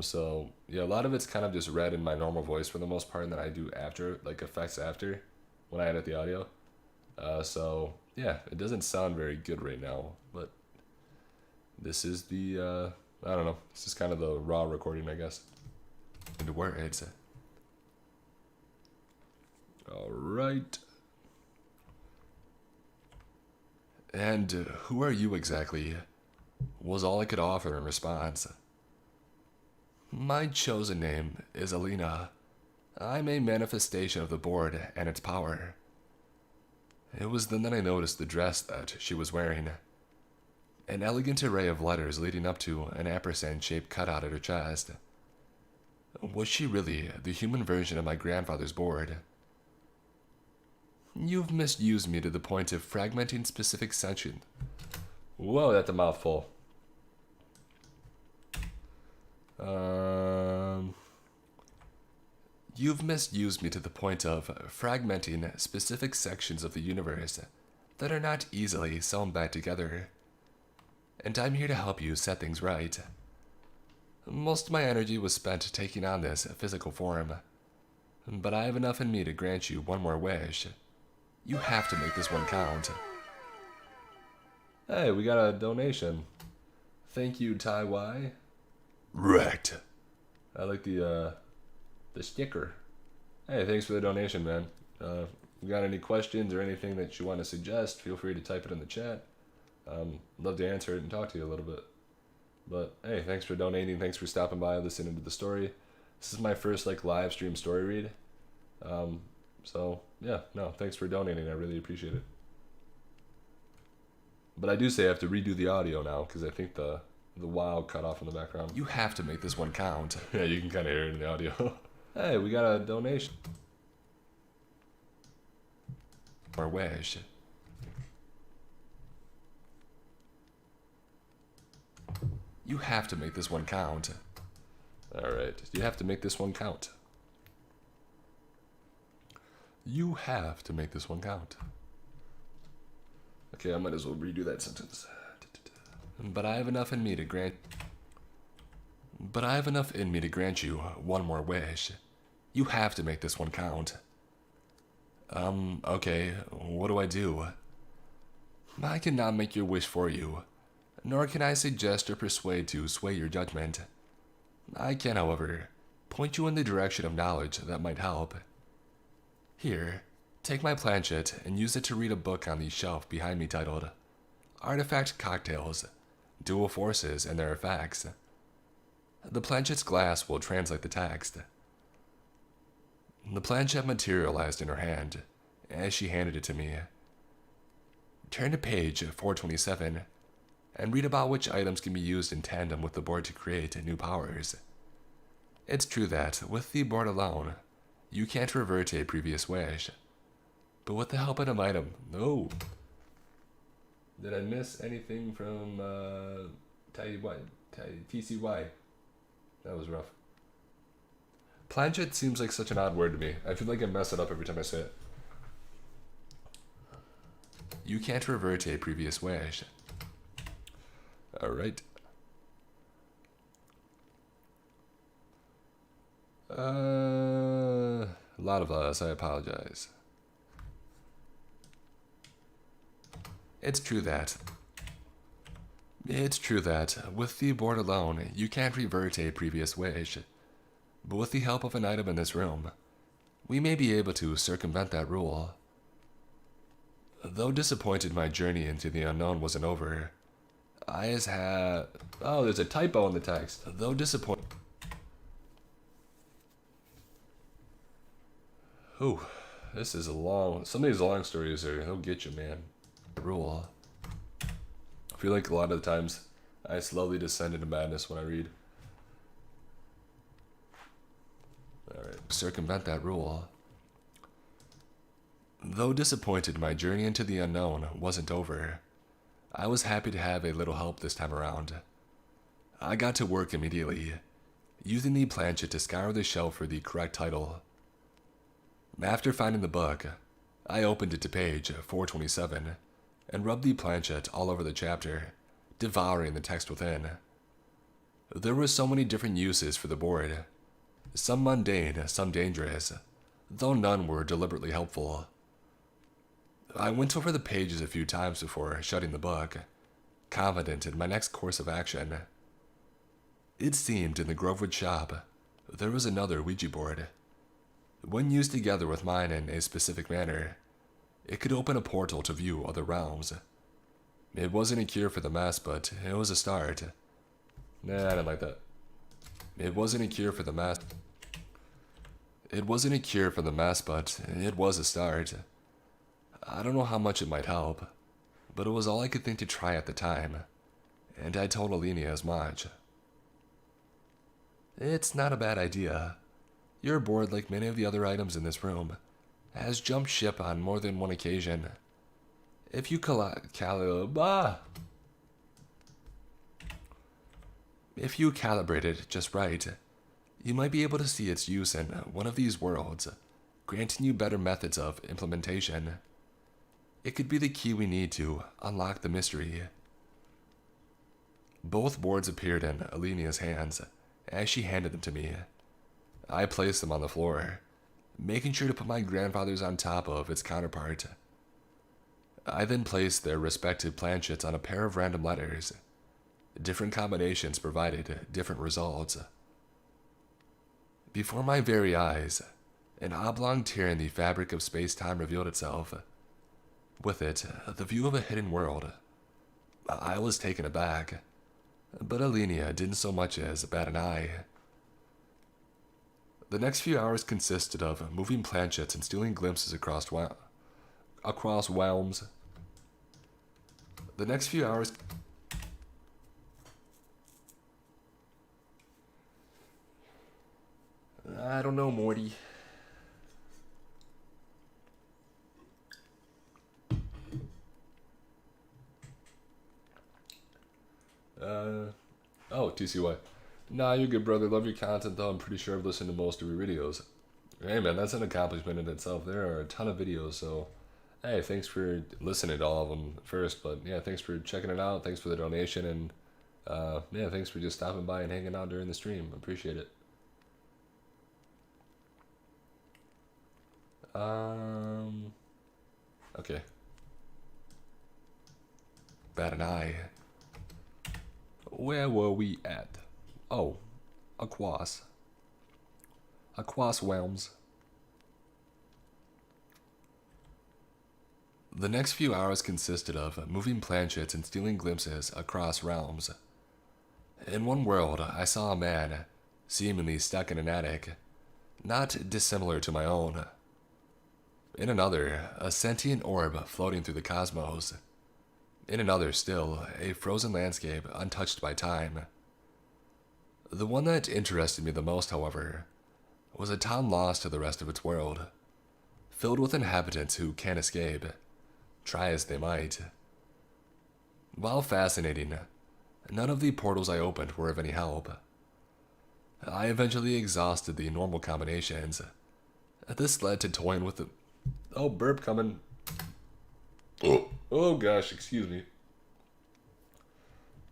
So yeah, a lot of it's kind of just read in my normal voice for the most part, and then I do after, like effects after, when I edit the audio. So yeah, it doesn't sound very good right now, but this is the, I don't know, this is kind of the raw recording, I guess. Into words. Alright. "And who are you exactly?" was all I could offer in response. "My chosen name is Alina. I'm a manifestation of the board and its power." It was then that I noticed the dress that she was wearing. An elegant array of letters leading up to an ampersand-shaped cutout at her chest. Was she really the human version of my grandfather's board? "You've misused me to the point of fragmenting specific sections." Whoa, that's a mouthful. "You've misused me to the point of fragmenting specific sections of the universe that are not easily sewn back together. And I'm here to help you set things right. Most of my energy was spent taking on this physical form, but I have enough in me to grant you one more wish. You have to make this one count." Hey, we got a donation. Thank you, Tai Y. Wrecked. I like the sticker. Hey, thanks for the donation, man. You got any questions or anything that you want to suggest, feel free to type it in the chat. Love to answer it and talk to you a little bit. But hey, thanks for donating, thanks for stopping by, listening to the story. This is my first like live stream story read. So yeah, no, thanks for donating, I really appreciate it. But I do say I have to redo the audio now because I think the wow cut off in the background. You have to make this one count. Yeah, you can kind of hear it in the audio. Hey, we got a donation. Or wish. You have to make this one count. Alright, you have to make this one count. You have to make this one count. Okay, I might as well redo that sentence. But I have enough in me to grant you one more wish. You have to make this one count. Okay, what do I do? I cannot make your wish for you, nor can I suggest or persuade to sway your judgment. I can, however, point you in the direction of knowledge that might help. Here, take my planchette and use it to read a book on the shelf behind me titled Artifact Cocktails, Dual Forces and Their Effects. The planchette's glass will translate the text. The planchette materialized in her hand as she handed it to me. Turn to page 427 and read about which items can be used in tandem with the board to create new powers. It's true that, with the board alone, you can't revert a previous wish. But with the help of an item... No! Did I miss anything from TCY? That was rough. Planchette seems like such an odd word to me. I feel like I mess it up every time I say it. You can't revert a previous wish. Alright. A lot of us, I apologize. It's true that, with the board alone, you can't revert a previous wish. But with the help of an item in this room, we may be able to circumvent that rule. Though disappointed my journey into the unknown wasn't over, I has had... Oh, there's a typo in the text. Though disappointed... Ooh, this is a long... Some of these long stories are... They'll get you, man. Rule. I feel like a lot of the times I slowly descend into madness when I read. Alright. Circumvent that rule. Though disappointed my journey into the unknown wasn't over, I was happy to have a little help this time around. I got to work immediately, using the planchette to scour the shelf for the correct title. After finding the book, I opened it to page 427 and rubbed the planchette all over the chapter, devouring the text within. There were so many different uses for the board, some mundane, some dangerous, though none were deliberately helpful. I went over the pages a few times before shutting the book, confident in my next course of action. It seemed in the Grovewood shop there was another Ouija board. When used together with mine in a specific manner, it could open a portal to view other realms. It wasn't a cure for the mess, but it was a start. Nah, I didn't like that. It wasn't a cure for the mess. It wasn't a cure for the mess, but it was a start. I don't know how much it might help, but it was all I could think to try at the time, and I told Alenia as much. It's not a bad idea. Your board, like many of the other items in this room, has jumped ship on more than one occasion. If you calibrate it just right, you might be able to see its use in one of these worlds, granting you better methods of implementation. It could be the key we need to unlock the mystery. Both boards appeared in Alenia's hands as she handed them to me. I placed them on the floor, making sure to put my grandfather's on top of its counterpart. I then placed their respective planchettes on a pair of random letters. Different combinations provided different results. Before my very eyes, an oblong tear in the fabric of space-time revealed itself. With it, the view of a hidden world. I was taken aback, but Alenia didn't so much as bat an eye. The next few hours consisted of moving planchettes and stealing glimpses across realms. The next few hours... I don't know, Morty. Oh, TCY. Nah, you're good, brother. Love your content, though. I'm pretty sure I've listened to most of your videos. Hey, man, that's an accomplishment in itself. There are a ton of videos, so... Hey, thanks for listening to all of them first, but yeah, thanks for checking it out. Thanks for the donation, and yeah, thanks for just stopping by and hanging out during the stream. Appreciate it. Okay. Bat an eye. Where were we at? Oh, Aquas Realms. The next few hours consisted of moving planchets and stealing glimpses across realms. In one world, I saw a man, seemingly stuck in an attic, not dissimilar to my own. In another, a sentient orb floating through the cosmos. In another still, a frozen landscape untouched by time. The one that interested me the most, however, was a town lost to the rest of its world, filled with inhabitants who can't escape, try as they might. While fascinating, none of the portals I opened were of any help. I eventually exhausted the normal combinations. This led to toying with the... Oh, burp coming. Oh gosh, excuse me.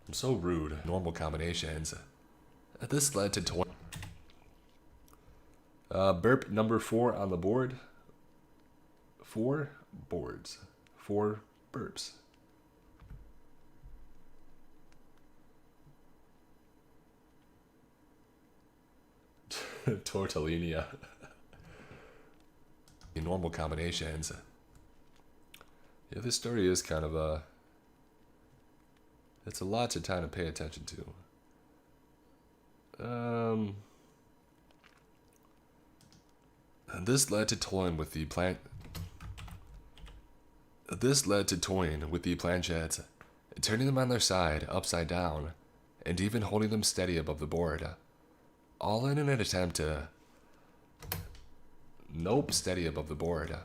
I'm so rude. Normal combinations. This led to toying... burp number 4 on the board. 4 boards. 4 burps. Tortellini. Normal combinations. Yeah, this story is kind of a... It's a lot to kind of pay attention to. This led to toying with the planchettes, turning them on their side, upside down, and even holding them steady above the board. All in an attempt to... Nope, steady above the board.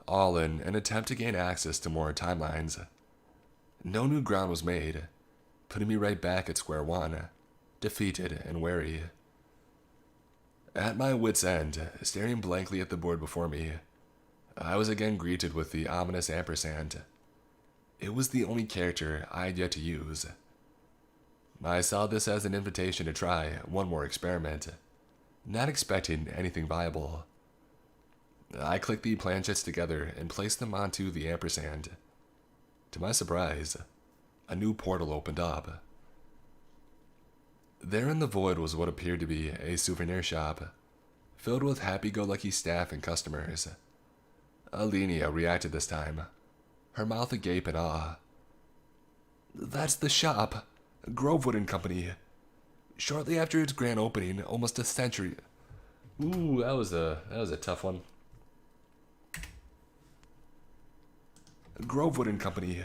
All in an attempt to gain access to more timelines. No new ground was made, putting me right back at square one, defeated and wary. At my wit's end, staring blankly at the board before me, I was again greeted with the ominous ampersand. It was the only character I had yet to use. I saw this as an invitation to try one more experiment, not expecting anything viable. I clicked the planchets together and placed them onto the ampersand. To my surprise, a new portal opened up. There in the void was what appeared to be a souvenir shop, filled with happy-go-lucky staff and customers. Alenia reacted this time, her mouth agape in awe. "That's the shop, Grovewood and Company. Shortly after its grand opening, almost a century..." Ooh, that was a tough one. Grovewood and Company.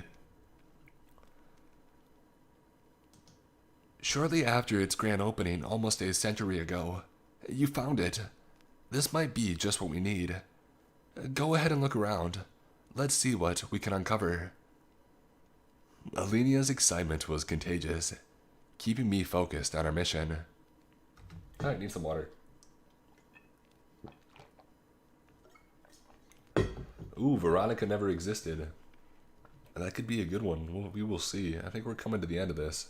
Shortly after its grand opening, almost a century ago. You found it. This might be just what we need. Go ahead and look around. Let's see what we can uncover. Alenia's excitement was contagious, keeping me focused on our mission. I need some water. Ooh, Veronica never existed. That could be a good one. We will see. I think we're coming to the end of this.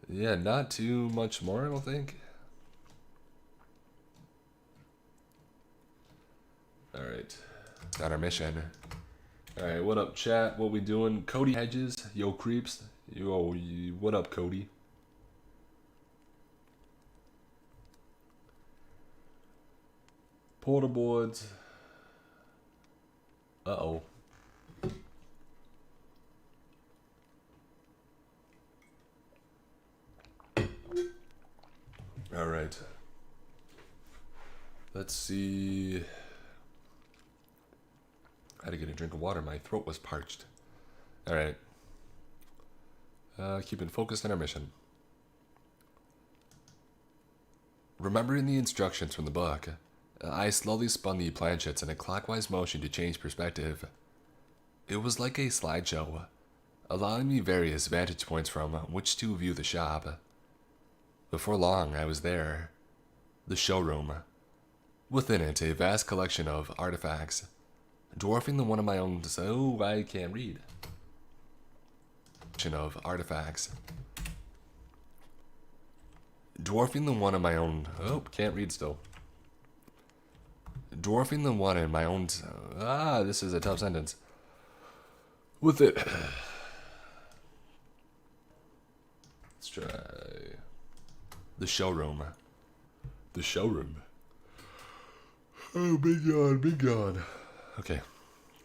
Yeah, not too much more, I don't think. Alright. On our mission. Alright, what up, chat? What we doing? Cody Hedges. Yo, creeps. Yo, what up, Cody? Portal boards. Uh-oh. Alright. Let's see. I had to get a drink of water. My throat was parched. Alright. Keeping focused on our mission. Remembering the instructions from the book, I slowly spun the planchets in a clockwise motion to change perspective. It was like a slideshow, allowing me various vantage points from which to view the shop. Before long, I was there. The showroom. Within it, a vast collection of artifacts, dwarfing the one of my own... Oh, I can't read. Of artifacts. Dwarfing the one of my own... Oh, can't read still. Dwarfing the one in my own... this is a tough sentence. With it... Let's try... The showroom. The showroom. Oh, big yawn, big yawn. Okay,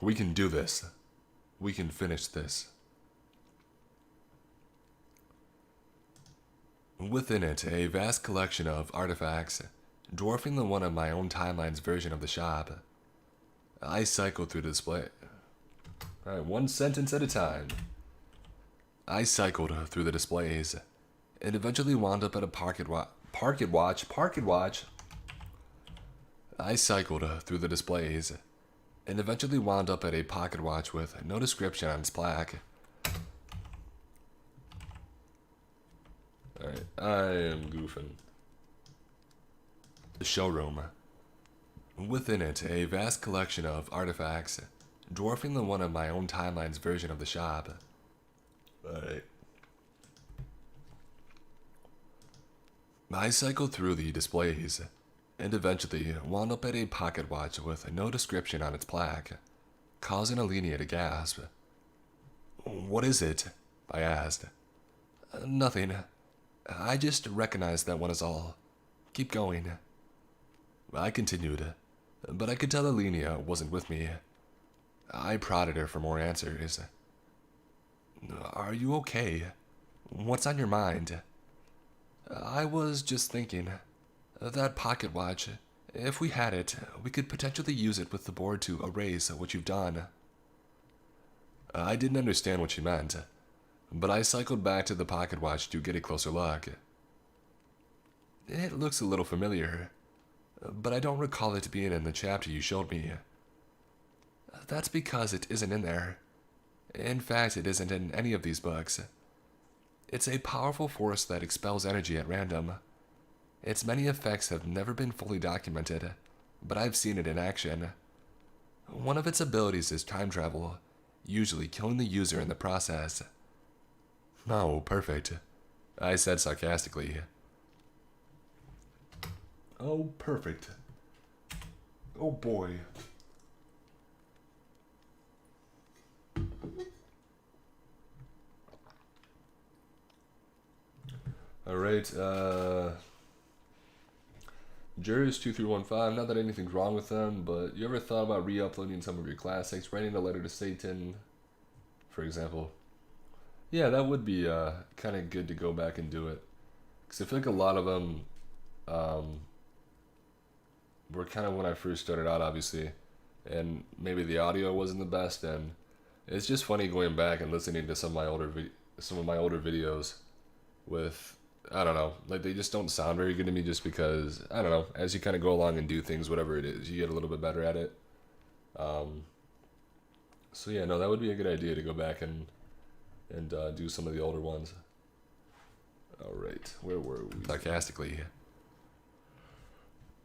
we can do this. We can finish this. Within it, a vast collection of artifacts, dwarfing the one of my own timeline's version of the shop. I cycled through the display. Alright, one sentence at a time. I cycled through the displays, and eventually wound up at a pocket watch. I cycled through the displays, and eventually wound up at a pocket watch with no description on its plaque. Alright, I am goofing. The showroom. Within it, a vast collection of artifacts, dwarfing the one of my own timeline's version of the shop. Alright. I cycled through the displays, and eventually wound up at a pocket watch with no description on its plaque, causing Alenia to gasp. "What is it?" I asked. "Nothing. I just recognized that one is all. Keep going." I continued, but I could tell Alenia wasn't with me. I prodded her for more answers. "Are you okay? What's on your mind?" "I was just thinking. That pocket watch, if we had it, we could potentially use it with the board to erase what you've done." I didn't understand what she meant, but I cycled back to the pocket watch to get a closer look. "It looks a little familiar, but I don't recall it being in the chapter you showed me." "That's because it isn't in there. In fact, it isn't in any of these books. It's a powerful force that expels energy at random. Its many effects have never been fully documented, but I've seen it in action. One of its abilities is time travel, usually killing the user in the process." "Oh, perfect," I said sarcastically. "Oh, perfect. Oh boy." Alright, Jurors 2315, not that anything's wrong with them, but you ever thought about re-uploading some of your classics, writing a letter to Satan, for example? Yeah, that would be kind of good to go back and do it. Because I feel like a lot of them were kind of when I first started out, obviously, and maybe the audio wasn't the best, and it's just funny going back and listening to some of my older videos with, I don't know, like they just don't sound very good to me just because, I don't know, as you kind of go along and do things, whatever it is, you get a little bit better at it. So yeah, no, that would be a good idea to go back and do some of the older ones. Alright, where were we? Sarcastically.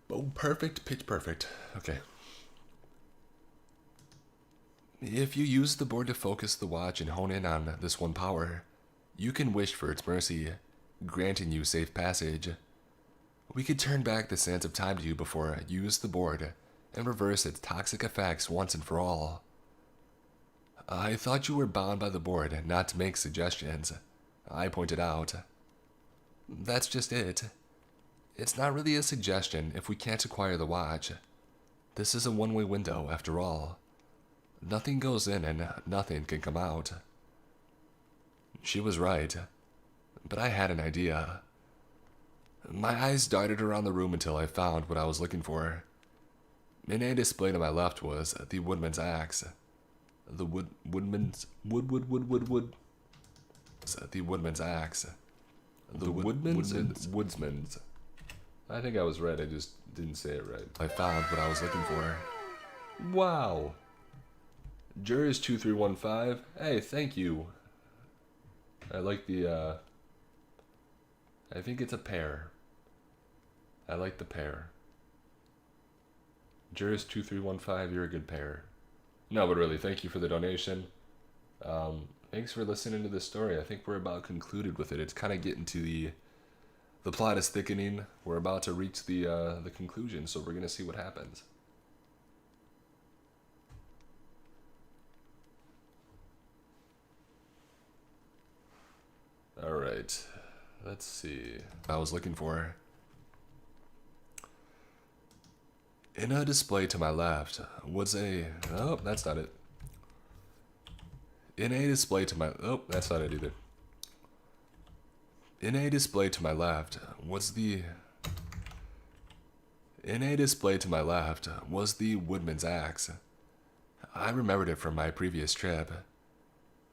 Oh, perfect, pitch perfect. Okay. If you use the board to focus the watch and hone in on this one power, you can wish for its mercy, granting you safe passage. We could turn back the sands of time to you before you use the board and reverse its toxic effects once and for all. I thought you were bound by the board not to make suggestions, I pointed out. That's just it. It's not really a suggestion if we can't acquire the watch. This is a one-way window, after all. Nothing goes in and nothing can come out. She was right, but I had an idea. My eyes darted around the room until I found what I was looking for. In a display to my left was the woodman's axe. The woodman's axe. The woodman's and woodsman's. I think I was right, I just didn't say it right. I found what I was looking for. Wow. Jurors 2315. Hey, thank you. I like the, I think it's a pair. I like the pair. Jurors 2315, you're a good pair. No, but really, thank you for the donation. Thanks for listening to this story. I think we're about concluded with it. It's kind of getting to the plot is thickening. We're about to reach the conclusion, so we're gonna see what happens. All right, let's see. I was looking for. In a display to my left was a... Oh, that's not it. In a display to my... Oh, that's not it either. In a display to my left was the... In a display to my left was the woodman's axe. I remembered it from my previous trip.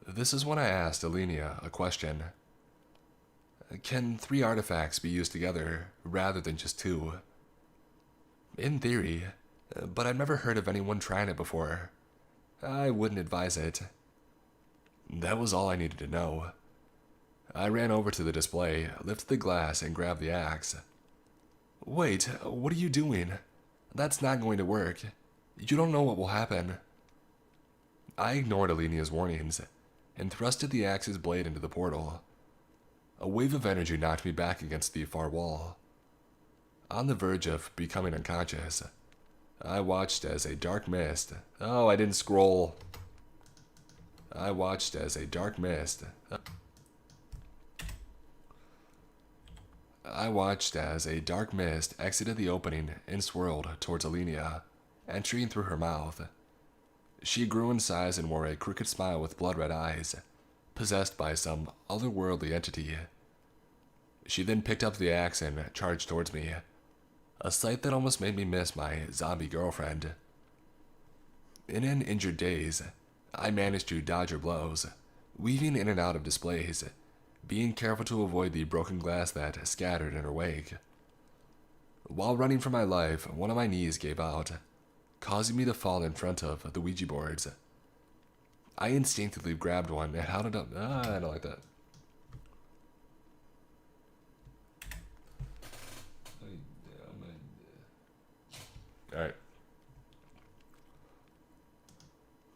This is when I asked Alenia a question. Can 3 artifacts be used together rather than just 2? In theory, but I've never heard of anyone trying it before. I wouldn't advise it. That was all I needed to know. I ran over to the display, lifted the glass, and grabbed the axe. Wait, what are you doing? That's not going to work. You don't know what will happen. I ignored Alenia's warnings and thrusted the axe's blade into the portal. A wave of energy knocked me back against the far wall. On the verge of becoming unconscious, I watched as a dark mist... Oh, I didn't scroll. I watched as a dark mist... I watched as a dark mist exited the opening and swirled towards Alenia, entering through her mouth. She grew in size and wore a crooked smile with blood-red eyes, possessed by some otherworldly entity. She then picked up the axe and charged towards me, a sight that almost made me miss my zombie girlfriend. In an injured daze, I managed to dodge her blows, weaving in and out of displays, being careful to avoid the broken glass that scattered in her wake. While running for my life, one of my knees gave out, causing me to fall in front of the Ouija boards. I instinctively grabbed one and held it up. I don't like that. Alright.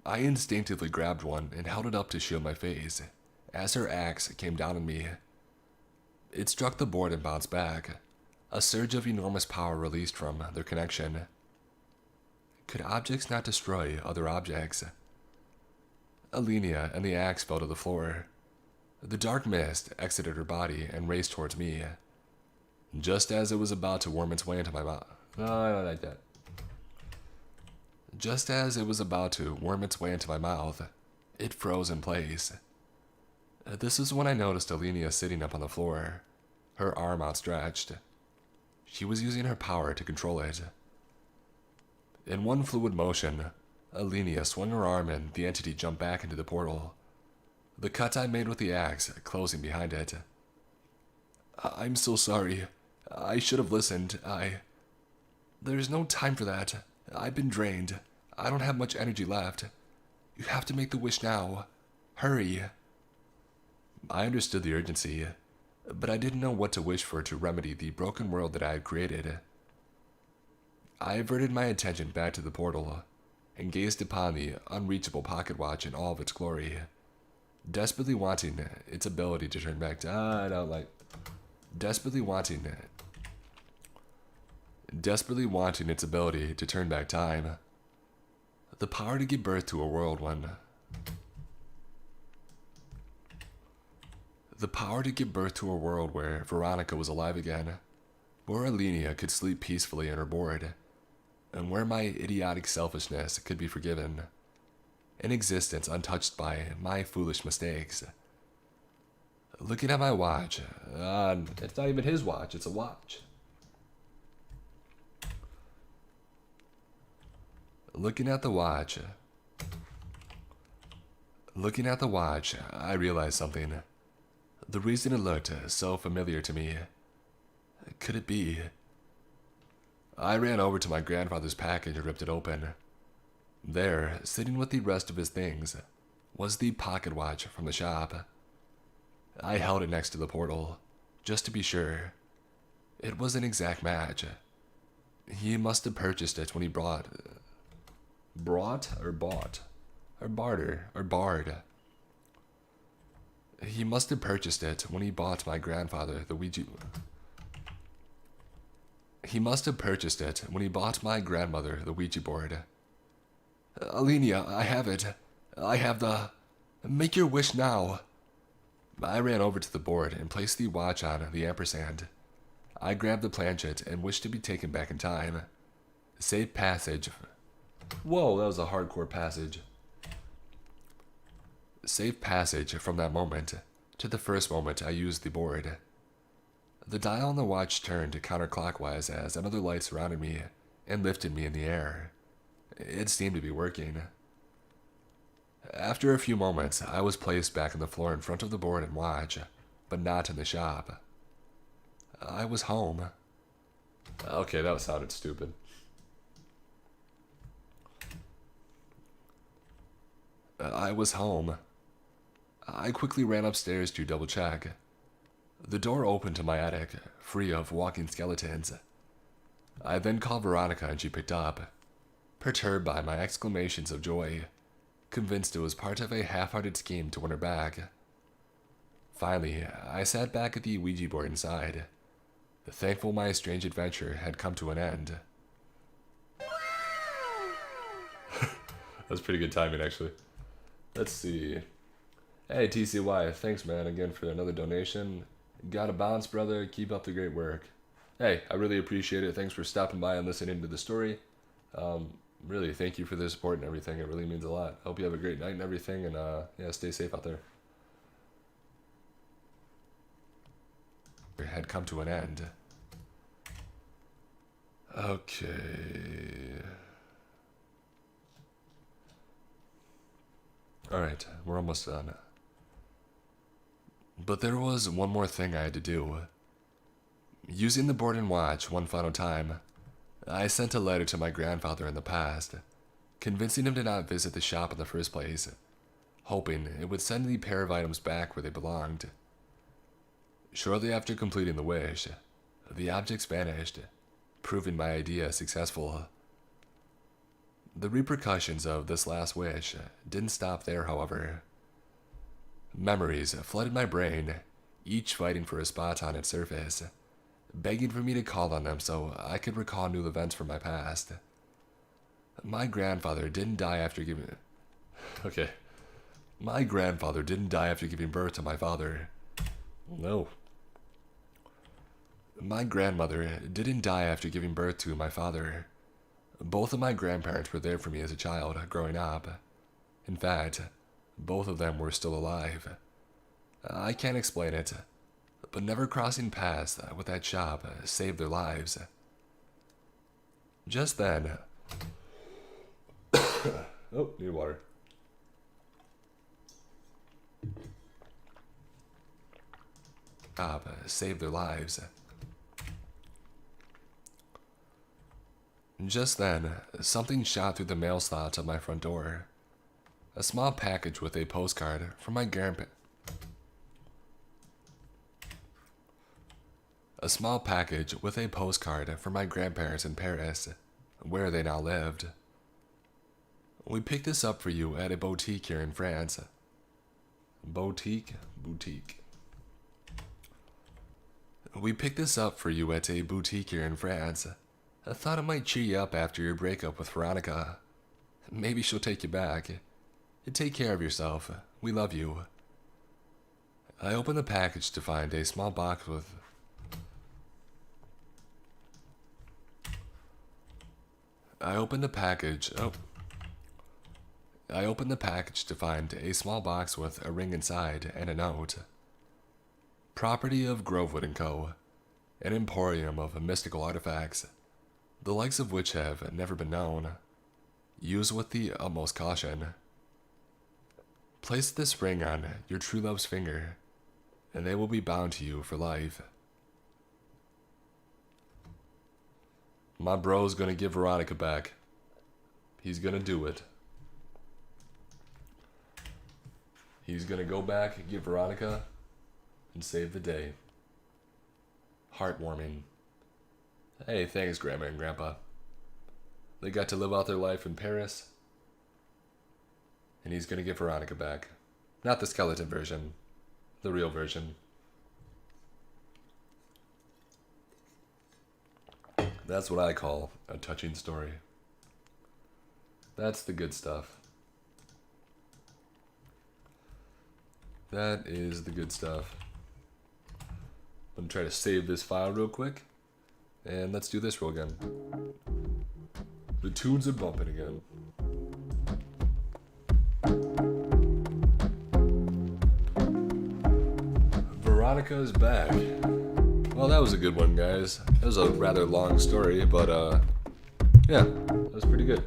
I instinctively grabbed one and held it up to shield my face, as her axe came down on me. It struck the board and bounced back, a surge of enormous power released from their connection. Could objects not destroy other objects? Alenia and the axe fell to the floor. The dark mist exited her body and raced towards me, just as it was about to worm its way into my mouth. No, I don't like that. Just as it was about to worm its way into my mouth, it froze in place. This is when I noticed Alenia sitting up on the floor, her arm outstretched. She was using her power to control it. In one fluid motion, Alenia swung her arm and the entity jumped back into the portal, the cut I made with the axe closing behind it. I'm so sorry. I should have listened. There's no time for that. I've been drained. I don't have much energy left. You have to make the wish now. Hurry. I understood the urgency, but I didn't know what to wish for to remedy the broken world that I had created. I averted my attention back to the portal and gazed upon the unreachable pocket watch in all of its glory, desperately wanting its ability to turn back time. Desperately wanting its ability to turn back time. The power to give birth to a world when... The power to give birth to a world where Veronica was alive again, where Alenia could sleep peacefully in her board, and where my idiotic selfishness could be forgiven. An existence untouched by my foolish mistakes. Looking at my watch, it's not even his watch, it's a watch. Looking at the watch, I realized something. The reason it looked so familiar to me. Could it be? I ran over to my grandfather's package and ripped it open. There, sitting with the rest of his things, was the pocket watch from the shop. I held it next to the portal, just to be sure. It was an exact match. He must have purchased it when he brought... Brought or bought? Or barter? Or barred? He must have purchased it when he bought my grandfather the Ouija... He must have purchased it when he bought my grandmother the Ouija board. Alenia, I have it. I have the... Make your wish now. I ran over to the board and placed the watch on the ampersand. I grabbed the planchet and wished to be taken back in time. Safe passage. Whoa, that was a hardcore passage. Safe passage from that moment to the first moment I used the board. The dial on the watch turned counterclockwise as another light surrounded me and lifted me in the air. It seemed to be working. After a few moments, I was placed back on the floor in front of the board and watch, but not in the shop. I was home. Okay, that sounded stupid. I was home. I quickly ran upstairs to double check. The door opened to my attic, free of walking skeletons. I then called Veronica and she picked up, perturbed by my exclamations of joy, convinced it was part of a half-hearted scheme to win her back. Finally, I sat back at the Ouija board inside, thankful my strange adventure had come to an end. That's pretty good timing, actually. Let's see. Hey, TCY, thanks, man, again for another donation. Gotta bounce, brother. Keep up the great work. Hey, I really appreciate it. Thanks for stopping by and listening to the story. Really, thank you for the support and everything. It really means a lot. Hope you have a great night and everything, and yeah, stay safe out there. It had come to an end. Okay. Alright, we're almost done. But there was one more thing I had to do. Using the board and watch one final time, I sent a letter to my grandfather in the past, convincing him to not visit the shop in the first place, hoping it would send the pair of items back where they belonged. Shortly after completing the wish, the objects vanished, proving my idea successful. The repercussions of this last wish didn't stop there, however. Memories flooded my brain, each fighting for a spot on its surface, begging for me to call on them so I could recall new events from my past. My grandfather didn't die after giving... Okay. My grandfather didn't die after giving birth to my father. No. My grandmother didn't die after giving birth to my father. Both of my grandparents were there for me as a child, growing up. In fact, both of them were still alive. I can't explain it, but never crossing paths with that shop saved their lives. Just then... Oh, need water. Saved their lives. Just then, something shot through the mail slots of my front door. A small package with a postcard from my grandparents. A small package with a postcard from my grandparents in Paris, where they now lived. We picked this up for you at a boutique here in France. Boutique. We picked this up for you at a boutique here in France. I thought it might cheer you up after your breakup with Veronica. Maybe she'll take you back. Take care of yourself. We love you. I opened the package to find a small box with... I opened the package to find a small box with a ring inside and a note. Property of Grovewood & Co., an emporium of mystical artifacts, the likes of which have never been known. Use with the utmost caution. Place this ring on your true love's finger, and they will be bound to you for life. My bro's gonna give Veronica back. He's gonna do it. He's gonna go back and get Veronica and save the day. Heartwarming. Hey, thanks, Grandma and Grandpa. They got to live out their life in Paris. And he's gonna get Veronica back. Not the skeleton version. The real version. That's what I call a touching story. That's the good stuff. That is the good stuff. I'm gonna try to save this file real quick. And let's do this roll again. The tunes are bumping again. Veronica is back. Well, that was a good one, guys. That was a rather long story, but yeah, that was pretty good.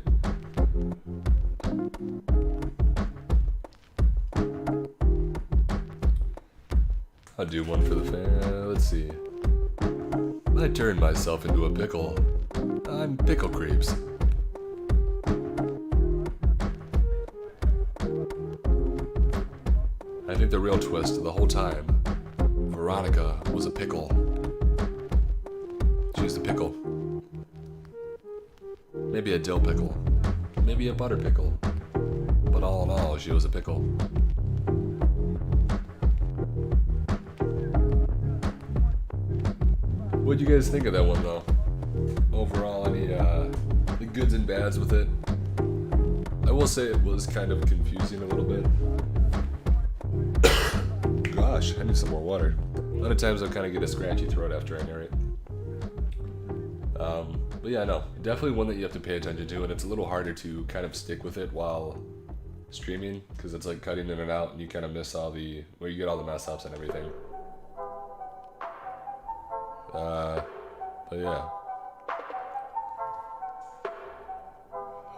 I'll do one for the fan. Let's see. I turned myself into a pickle. I'm Pickle Creeps. I think the real twist of the whole time, Veronica was a pickle. She was a pickle. Maybe a dill pickle. Maybe a butter pickle. But all in all, she was a pickle. What'd you guys think of that one, though? Overall, any the goods and bads with it? I will say it was kind of confusing a little bit. Gosh, I need some more water. A lot of times I'll kind of get a scratchy throat after I narrate. But yeah, no, definitely one that you have to pay attention to, and it's a little harder to kind of stick with it while streaming, because it's like cutting in and out, and you kind of miss all the, where you get all the mess ups and everything. But yeah.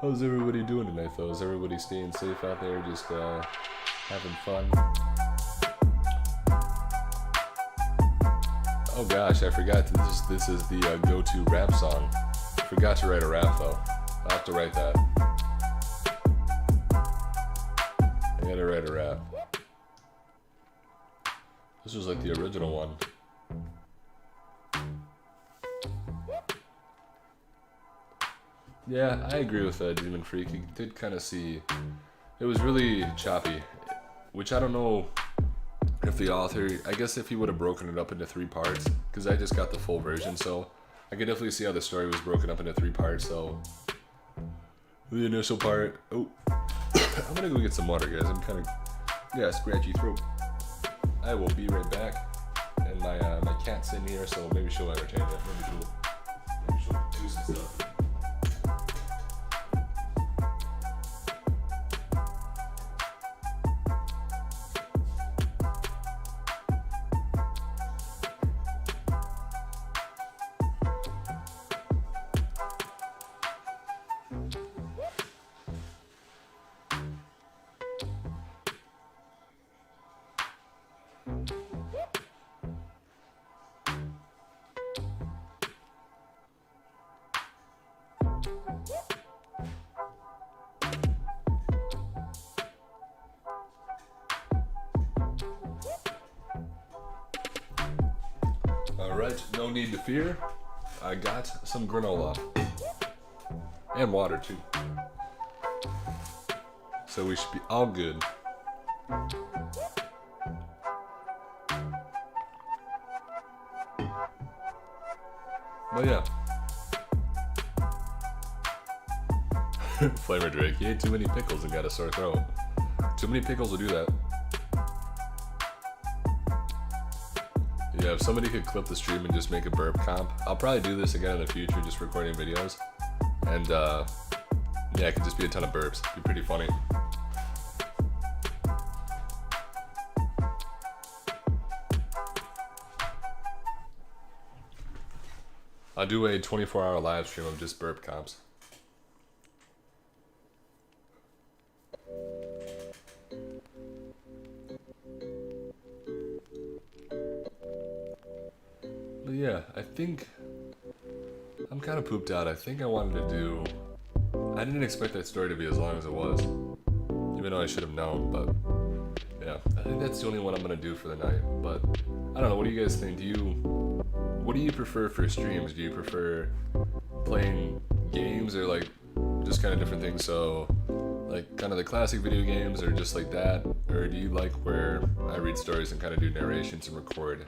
How's everybody doing tonight, though? Is everybody staying safe out there, just having fun? Oh gosh, I forgot this is the go-to rap song. Forgot to write a rap, though. I'll have to write that. I gotta write a rap. This was like the original one. Yeah, I agree with Demon Freak. You did kind of see it was really choppy, which I don't know if the author, I guess if he would have broken it up into 3 parts, because I just got the full version, so I could definitely see how the story was broken up into 3 parts. So the initial part, I'm gonna go get some water, guys. I'm kind of, scratchy throat. I will be right back. And my cat's in here, so maybe she'll entertain it. Maybe she'll do some stuff. Alright, no need to fear. I got some granola. And water too. So we should be all good. But yeah. Flamer Drake, he ate too many pickles and got a sore throat. Too many pickles will do that. Yeah, if somebody could clip the stream and just make a burp comp, I'll probably do this again in the future, just recording videos. And yeah, it could just be a ton of burps. It'd be pretty funny. I'll do a 24-hour live stream of just burp comps. But yeah, I think I'm kind of pooped out. I think I wanted to do, I didn't expect that story to be as long as it was, even though I should have known. But yeah, I think that's the only one I'm gonna do for the night. But I don't know, what do you guys think? What do you prefer for streams? Do you prefer playing games, or like just kind of different things? So like kind of the classic video games, or just like that? Or do you like where I read stories and kind of do narrations and record?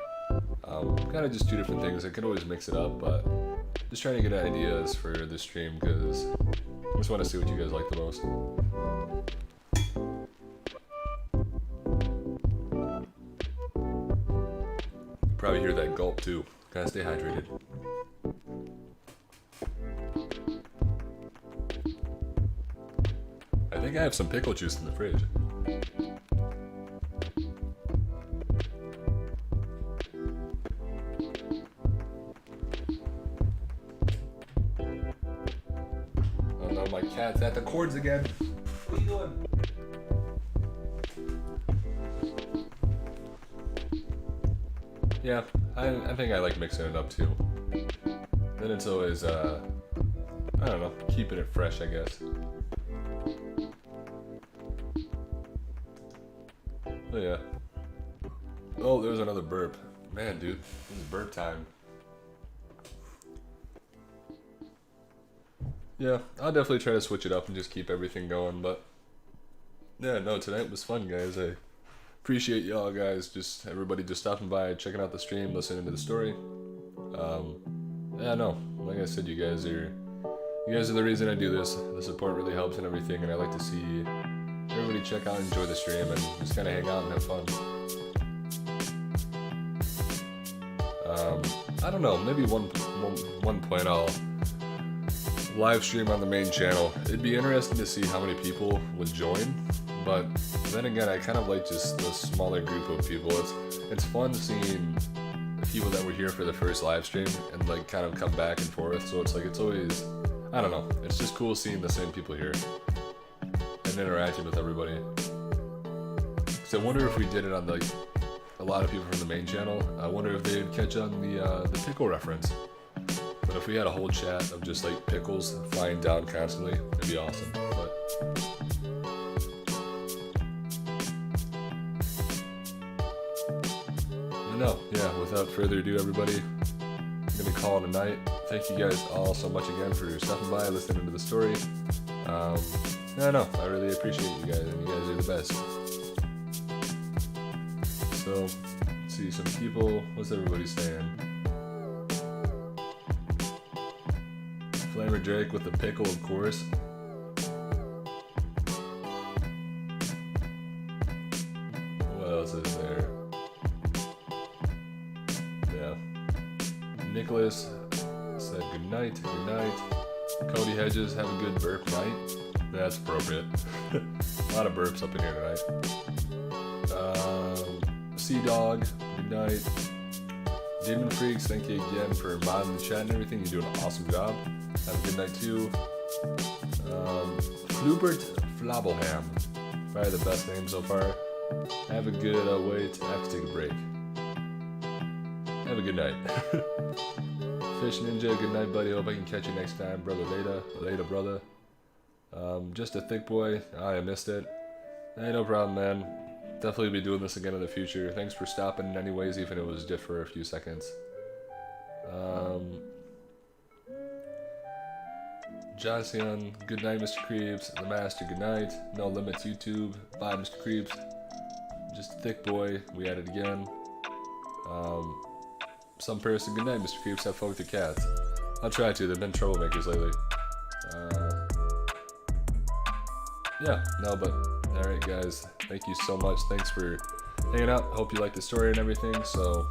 Kind of just 2 different things. I could always mix it up, but just trying to get ideas for the stream, because I just want to see what you guys like the most. Probably hear that gulp too. Gotta stay hydrated. think I have some pickle juice in the fridge. Oh no, my cat's at the cords again. What are you doing? Yeah, I think I like mixing it up too. Then it's always, I don't know, keeping it fresh, I guess. Oh yeah. Oh, there's another burp. Man, dude, this is burp time. Yeah, I'll definitely try to switch it up and just keep everything going, but yeah, no, tonight was fun, guys. I appreciate y'all guys, just everybody just stopping by, checking out the stream, listening to the story. Yeah, no, like I said, you guys are the reason I do this. The support really helps and everything, and I like to see everybody check out and enjoy the stream and just kind of hang out and have fun. I don't know, maybe one point I'll live stream on the main channel. It'd be interesting to see how many people would join, but then again, I kind of like just the smaller group of people. It's fun seeing people that were here for the first live stream and like kind of come back and forth. So it's like it's always, I don't know, it's just cool seeing the same people here and interacting with everybody. So I wonder if we did it on like a lot of people from the main channel. I wonder if they'd catch on the pickle reference. But if we had a whole chat of just like pickles flying down constantly, it'd be awesome. But no, yeah, without further ado, everybody, I'm gonna call it a night. Thank you guys all so much again for stopping by, listening to the story. Yeah, no, I really appreciate you guys, and you guys are the best. So, let's see some people. What's everybody saying? Flamer Drake with the pickle, of course. What else is there? Yeah. Nicholas said good night. Good night. Cody Hedges, have a good burp night. That's appropriate. A lot of burps up in here tonight. Sea Dog, good night. Demon Freaks, thank you again for modding the chat and everything. You're doing an awesome job. Have a good night too. Flubert Flabelham, probably the best name so far. Have a good wait. I have to take a break. Have a good night. Fish Ninja, good night, buddy. Hope I can catch you next time, brother. Later, brother. Just a thick boy. I missed it. Hey, no problem, man. Definitely be doing this again in the future. Thanks for stopping anyways, even if it was just for a few seconds. Johnson, good night, Mr. Creeps. The Master, good night. No Limits YouTube. Bye, Mr. Creeps. Just a thick boy. We at it again. Some person, good night, Mr. Creeps. Have fun with your cats. I'll try to. They've been troublemakers lately. Yeah, no, but alright, guys. Thank you so much. Thanks for hanging out. Hope you liked the story and everything. So